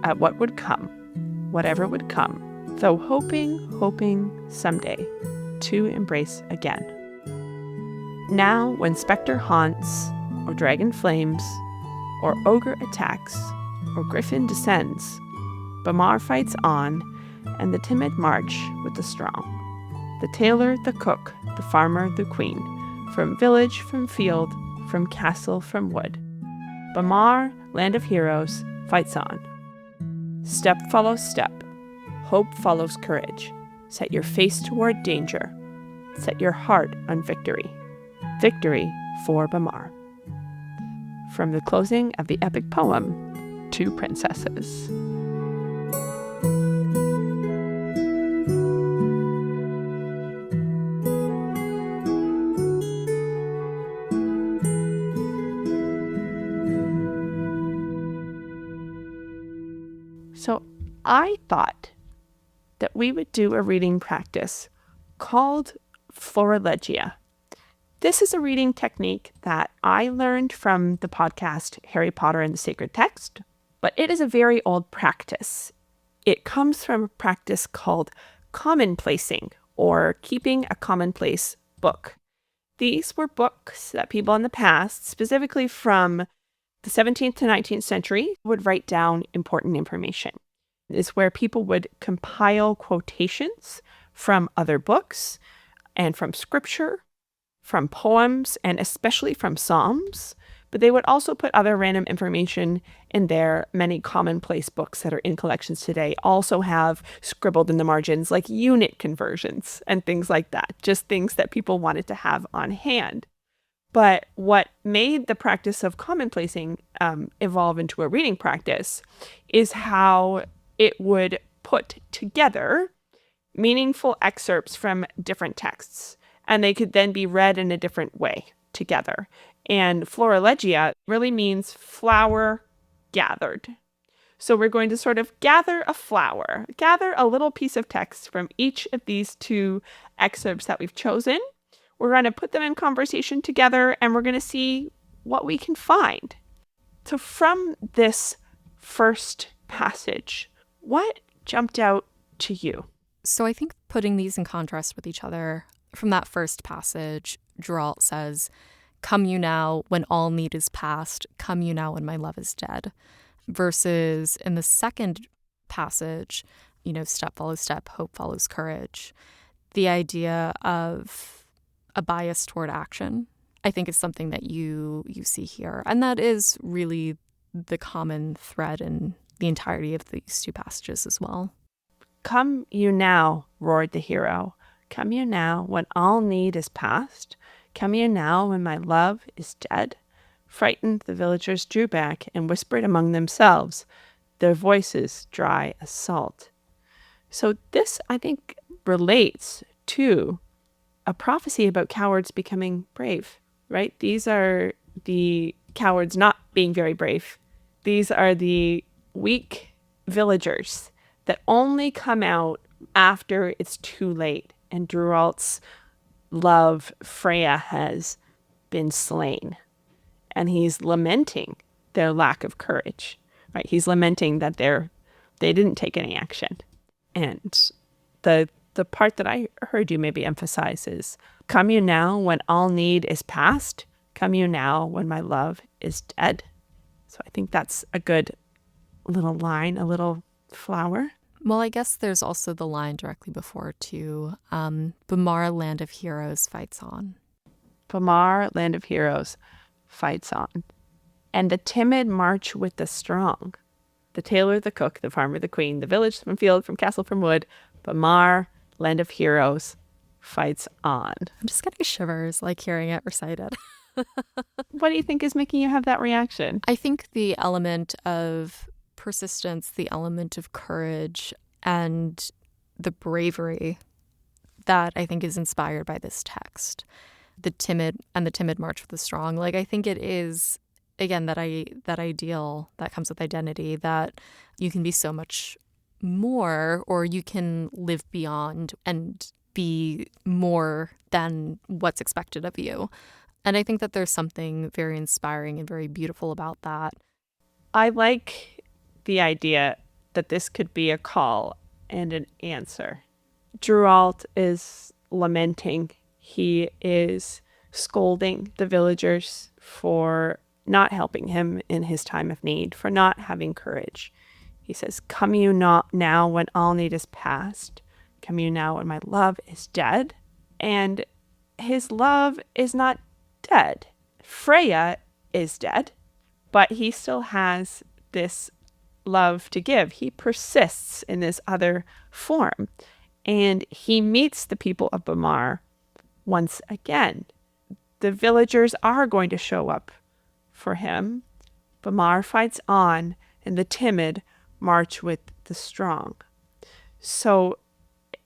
at what would come, whatever would come, though hoping someday to embrace again. Now, when spectre haunts, or dragon flames, or ogre attacks, or griffin descends, Bamarre fights on, and the timid march with the strong. The tailor, the cook, the farmer, the queen, from village, from field, from castle, from wood. Bamarre, land of heroes, fights on. Step follows step. Hope follows courage. Set your face toward danger. Set your heart on victory. Victory for Bamarre. From the closing of the epic poem, Two Princesses. So I thought that we would do a reading practice called Florilegia. This is a reading technique that I learned from the podcast Harry Potter and the Sacred Text, but it is a very old practice. It comes from a practice called commonplacing, or keeping a commonplace book. These were books that people in the past, specifically from the 17th to 19th century, would write down important information. It is where people would compile quotations from other books and from scripture, from poems, and especially from psalms. But they would also put other random information in there. Many commonplace books that are in collections today also have scribbled in the margins like unit conversions and things like that, just things that people wanted to have on hand. But what made the practice of commonplacing evolve into a reading practice is how it would put together meaningful excerpts from different texts, and they could then be read in a different way together. And Florilegia really means flower gathered. So we're going to sort of gather a flower, gather a little piece of text from each of these two excerpts that we've chosen. We're going to put them in conversation together, and we're going to see what we can find. So from this first passage, what jumped out to you? So I think putting these in contrast with each other, from that first passage, Geralt says, "Come you now when all need is past, come you now when my love is dead." Versus in the second passage, step follows step, hope follows courage. The idea of a bias toward action, I think, is something that you see here. And that is really the common thread in the entirety of these two passages as well. "Come you now," roared the hero. "Come you now when all need is past. Come you now when my love is dead." Frightened, the villagers drew back and whispered among themselves, their voices dry as salt. So this, I think, relates to a prophecy about cowards becoming brave, right? These are the cowards not being very brave. These are the weak villagers that only come out after it's too late and Geralt's love, Freya, has been slain. And he's lamenting their lack of courage, right? He's lamenting that they didn't take any action. And the part that I heard you maybe emphasize is, come you now when all need is past, come you now when my love is dead. So I think that's a good little line, a little flower. Well, I guess there's also the line directly before too. Bamarre, land of heroes, fights on. Bamarre, land of heroes, fights on. And the timid march with the strong. The tailor, the cook, the farmer, the queen, the village from field, from castle, from wood. Bamarre, land of heroes, fights on. I'm just getting shivers like hearing it recited. What do you think is making you have that reaction? I think the element of persistence, the element of courage, and the bravery that I think is inspired by this text. The timid march with the strong. Like, I think it is, again, that ideal that comes with identity, that you can be so much more, or you can live beyond and be more than what's expected of you. And I think that there's something very inspiring and very beautiful about that. I like the idea that this could be a call and an answer. Geralt is lamenting. He is scolding the villagers for not helping him in his time of need, for not having courage. He says, come you not now when all need is past. Come you now when my love is dead. And his love is not dead. Freya is dead, but he still has this love to give. He persists in this other form, and he meets the people of Bamarre once again. The villagers are going to show up for him. Bamarre fights on, and the timid march with the strong. So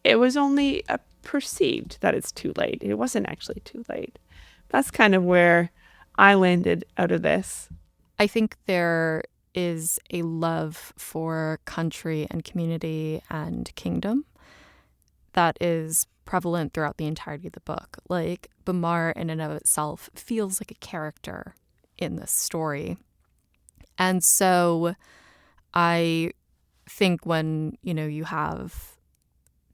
it was only perceived that it's too late. It wasn't actually too late. That's kind of where I landed out of this. I think there is a love for country and community and kingdom that is prevalent throughout the entirety of the book. Like, Bamarre in and of itself feels like a character in this story. And so I think when, you have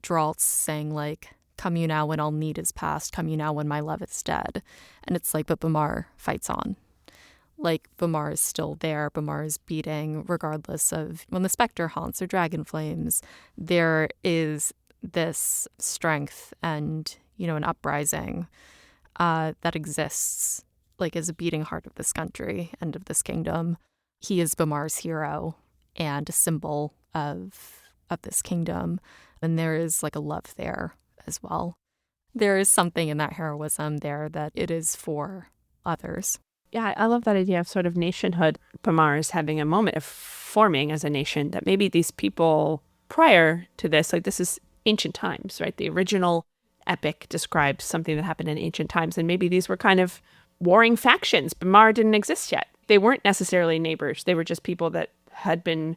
Geralt saying, like, come you now when all need is past, come you now when my love is dead. And it's like, but Bamarre fights on. Like, Bamarre is still there. Bamarre is beating, regardless of when the specter haunts or dragon flames. There is this strength and, an uprising that exists, like, as a beating heart of this country and of this kingdom. He is Bamarre's hero and a symbol of this kingdom. And there is, like, a love there as well. There is something in that heroism there that it is for others. Yeah, I love that idea of sort of nationhood. Bamarre is having a moment of forming as a nation, that maybe these people prior to this, like, this is ancient times, right? The original epic describes something that happened in ancient times, and maybe these were kind of warring factions. Bamarre didn't exist yet. They weren't necessarily neighbors. They were just people that had been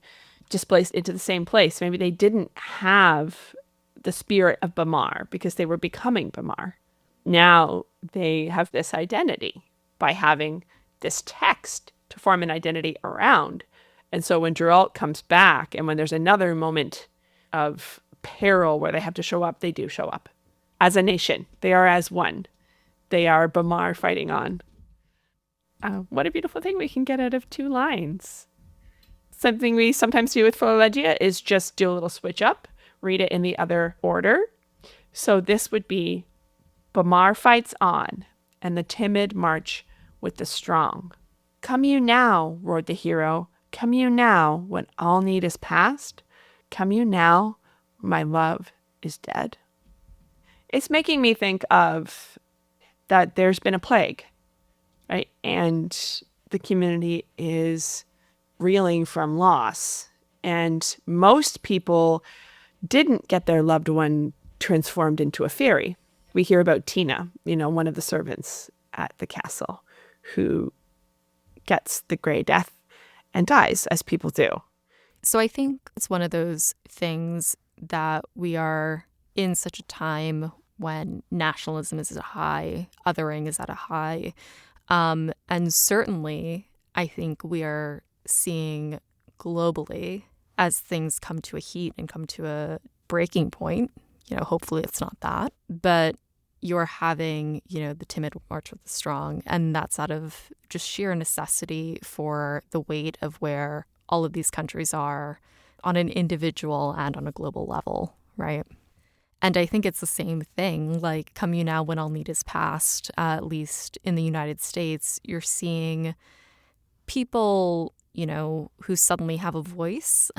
displaced into the same place. Maybe they didn't have the spirit of Bamarre because they were becoming Bamarre. Now they have this identity by having this text to form an identity around. And so when Geralt comes back, and when there's another moment of peril where they have to show up, they do show up. As a nation, they are as one. They are Bamarre fighting on. What a beautiful thing we can get out of two lines. Something we sometimes do with Philologia is just do a little switch up, read it in the other order. So this would be, Bamarre fights on, and the timid march with the strong. Come you now, roared the hero. Come you now, when all need is past. Come you now, my love is dead. It's making me think of that there's been a plague, right? And the community is reeling from loss. And most people didn't get their loved one transformed into a fairy. We hear about Tina, one of the servants at the castle, who gets the gray death and dies, as people do. So I think it's one of those things that we are in such a time when nationalism is at a high, othering is at a high. And certainly, I think we are seeing globally as things come to a heat and come to a breaking point. Hopefully it's not that. But you're having, the timid march with the strong. And that's out of just sheer necessity for the weight of where all of these countries are on an individual and on a global level, right? And I think it's the same thing. Like, come you now when all need is past, at least in the United States, you're seeing people, who suddenly have a voice,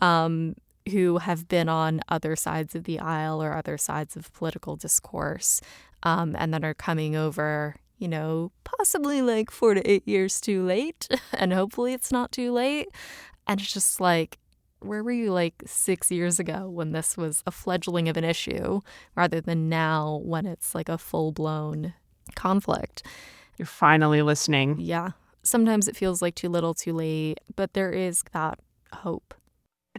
who have been on other sides of the aisle or other sides of political discourse, and then are coming over, possibly like 4 to 8 years too late. And hopefully it's not too late. And it's just like, where were you like 6 years ago when this was a fledgling of an issue rather than now when it's like a full-blown conflict? You're finally listening. Yeah. Sometimes it feels like too little, too late, but there is that hope.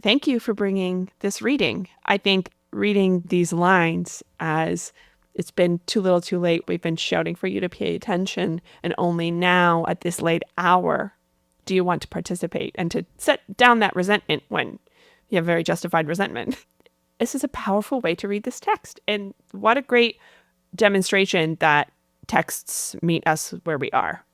Thank you for bringing this reading. I think reading these lines as it's been too little, too late, we've been shouting for you to pay attention, and only now at this late hour do you want to participate and to set down that resentment when you have very justified resentment. This is a powerful way to read this text. And what a great demonstration that texts meet us where we are,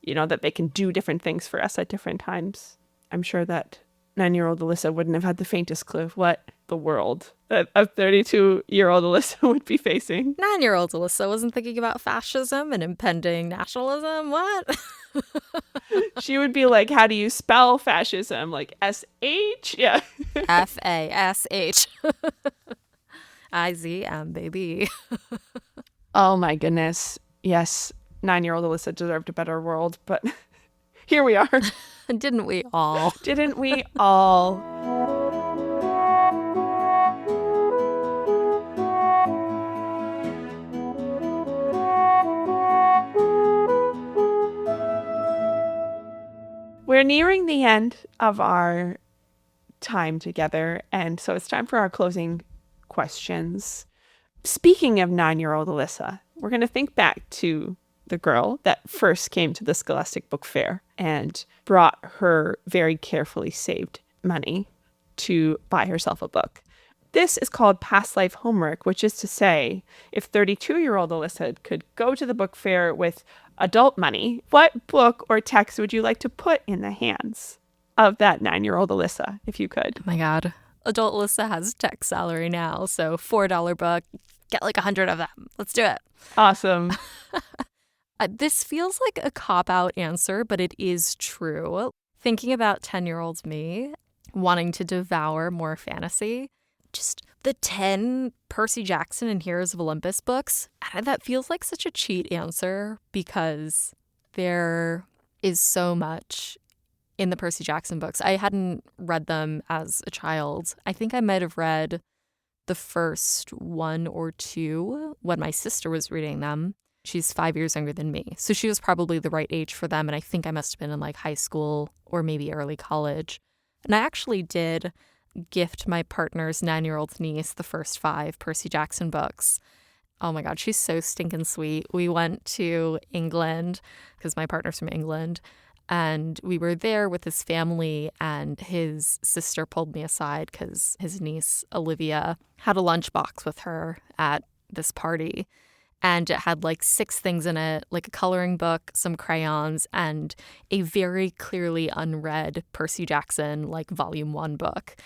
that they can do different things for us at different times. I'm sure that 9-year-old Alyssa wouldn't have had the faintest clue of what the world that a 32-year-old Alyssa would be facing. 9-year-old Alyssa wasn't thinking about fascism and impending nationalism. What? She would be like, how do you spell fascism? Like S-H? Yeah. F-A-S-H. I-Z-M, baby. Oh my goodness. Yes, 9-year-old Alyssa deserved a better world, but here we are. Didn't we all? Didn't we all? We're nearing the end of our time together, and so it's time for our closing questions. Speaking of 9-year-old Alyssa, we're going to think back to the girl that first came to the Scholastic Book Fair and brought her very carefully saved money to buy herself a book. This is called past life homework, which is to say, if 32-year-old Alyssa could go to the book fair with adult money, what book or text would you like to put in the hands of that 9-year-old Alyssa, if you could? Oh my God. Adult Alyssa has tech salary now, so $4 book, get like 100 of them. Let's do it. Awesome. This feels like a cop-out answer, but it is true. Thinking about 10-year-old me wanting to devour more fantasy, just the 10 Percy Jackson and Heroes of Olympus books, that feels like such a cheat answer because there is so much in the Percy Jackson books. I hadn't read them as a child. I think I might have read the first 1 or 2 when my sister was reading them. She's 5 years younger than me, so she was probably the right age for them, and I think I must have been in like high school or maybe early college. And I actually did gift my partner's 9-year-old niece the first 5 Percy Jackson books. Oh my God, she's so stinking sweet. We went to England because my partner's from England, and we were there with his family, and his sister pulled me aside because his niece, Olivia, had a lunchbox with her at this party. And it had like 6 things in it, like a coloring book, some crayons, and a very clearly unread Percy Jackson, like volume 1 book.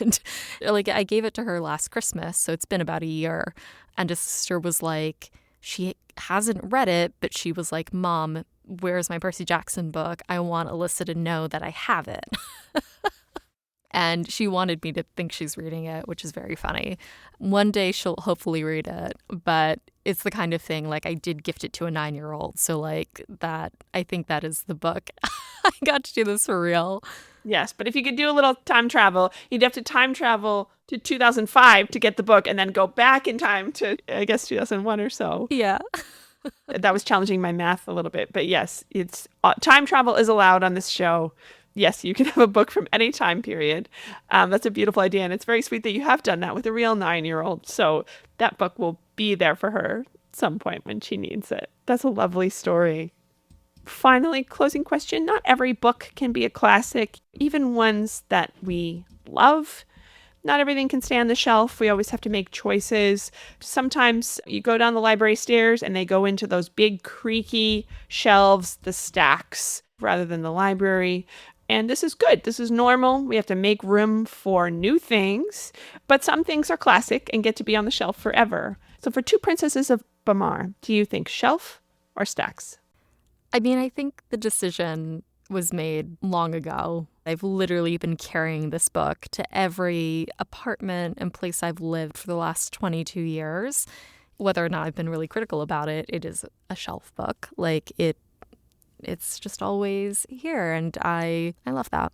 And like I gave it to her last Christmas, so it's been about a year. And his sister was like, she hasn't read it, but she was like, Mom, where's my Percy Jackson book? I want Alyssa to know that I have it. And she wanted me to think she's reading it, which is very funny. One day she'll hopefully read it, but it's the kind of thing, like I did gift it to a 9-year-old. So like that, I think that is the book. I got to do this for real. Yes, but if you could do a little time travel, you'd have to time travel to 2005 to get the book and then go back in time to, I guess, 2001 or so. Yeah. That was challenging my math a little bit. But yes, it's time travel is allowed on this show. yes, you can have a book from any time period. That's a beautiful idea. And it's very sweet that you have done that with a real 9-year-old. So that book will be there for her at some point when she needs it. That's a lovely story. Finally, closing question. Not every book can be a classic, even ones that we love. Not everything can stay on the shelf. We always have to make choices. Sometimes you go down the library stairs and they go into those big creaky shelves, the stacks, rather than the library. And this is good. This is normal. We have to make room for new things. But some things are classic and get to be on the shelf forever. So for Two Princesses of Bamarre, do you think shelf or stacks? I mean, I think the decision was made long ago. I've literally been carrying this book to every apartment and place I've lived for the last 22 years. Whether or not I've been really critical about it, it is a shelf book. Like it's just always here, and I love that.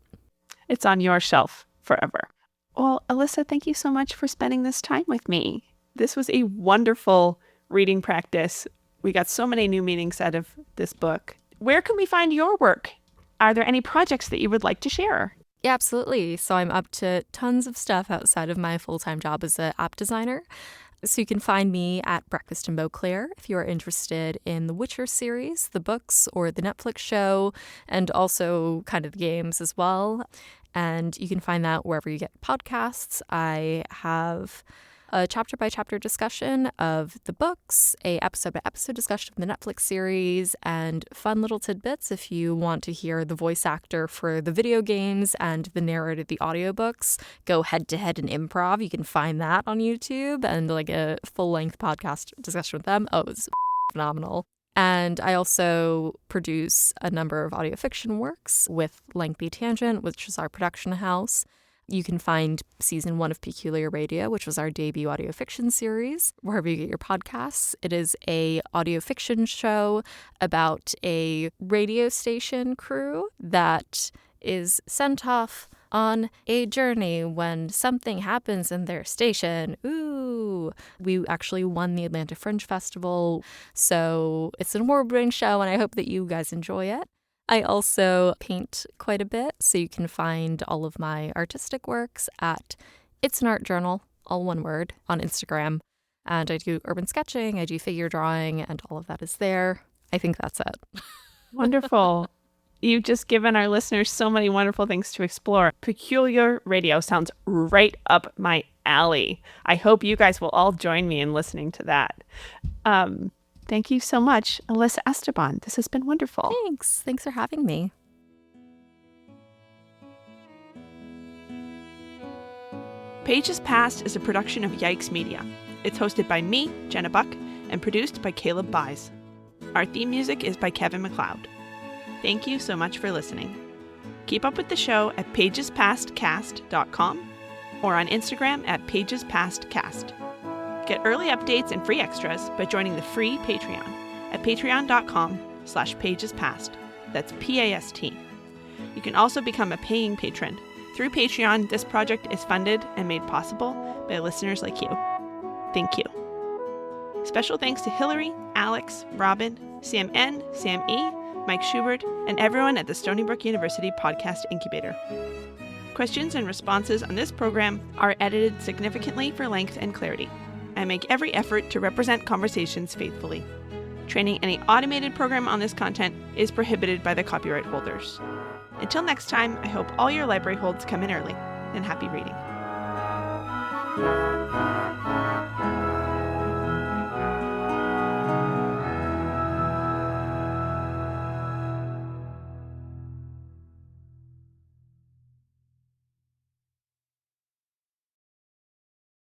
It's on your shelf forever. Well, Alyssa, thank you so much for spending this time with me. This was a wonderful reading practice. We got so many new meanings out of this book. Where can we find your work? Are there any projects that you would like to share? Yeah, absolutely. So I'm up to tons of stuff outside of my full-time job as an app designer. So you can find me at Breakfast in Beauclair if you are interested in the Witcher series, the books, or the Netflix show, and also kind of the games as well. And you can find that wherever you get podcasts. I have a chapter-by-chapter discussion of the books, a episode-by-episode discussion of the Netflix series, and fun little tidbits if you want to hear the voice actor for the video games and the narrator of the audiobooks go head-to-head in improv. You can find that on YouTube, and like a full-length podcast discussion with them. Oh, it's phenomenal. And I also produce a number of audio fiction works with Lengthy Tangent, which is our production house. You can find season 1 of Peculiar Radio, which was our debut audio fiction series, wherever you get your podcasts. It is a audio fiction show about a radio station crew that is sent off on a journey when something happens in their station. Ooh! We actually won the Atlanta Fringe Festival, so it's an award-winning show, and I hope that you guys enjoy it. I also paint quite a bit, so you can find all of my artistic works at It's an Art Journal, all one word, on Instagram. And I do urban sketching, I do figure drawing, and all of that is there. I think that's it. Wonderful. You've just given our listeners so many wonderful things to explore. Peculiar Radio sounds right up my alley. I hope you guys will all join me in listening to that. Thank you so much, Alyssa Esteban. This has been wonderful. Thanks. Thanks for having me. Pages Past is a production of Yikes Media. It's hosted by me, Genna Buck, and produced by Caleb Buys. Our theme music is by Kevin MacLeod. Thank you so much for listening. Keep up with the show at pagespastcast.com or on Instagram at pagespastcast. Get early updates and free extras by joining the free Patreon at patreon.com/pagespast. That's PAST. You can also become a paying patron. Through Patreon, this project is funded and made possible by listeners like you. Thank you. Special thanks to Hillary, Alex, Robin, Sam N., Sam E., Mike Schubert, and everyone at the Stony Brook University Podcast Incubator. Questions and responses on this program are edited significantly for length and clarity. I make every effort to represent conversations faithfully. Training any automated program on this content is prohibited by the copyright holders. Until next time, I hope all your library holds come in early, and happy reading.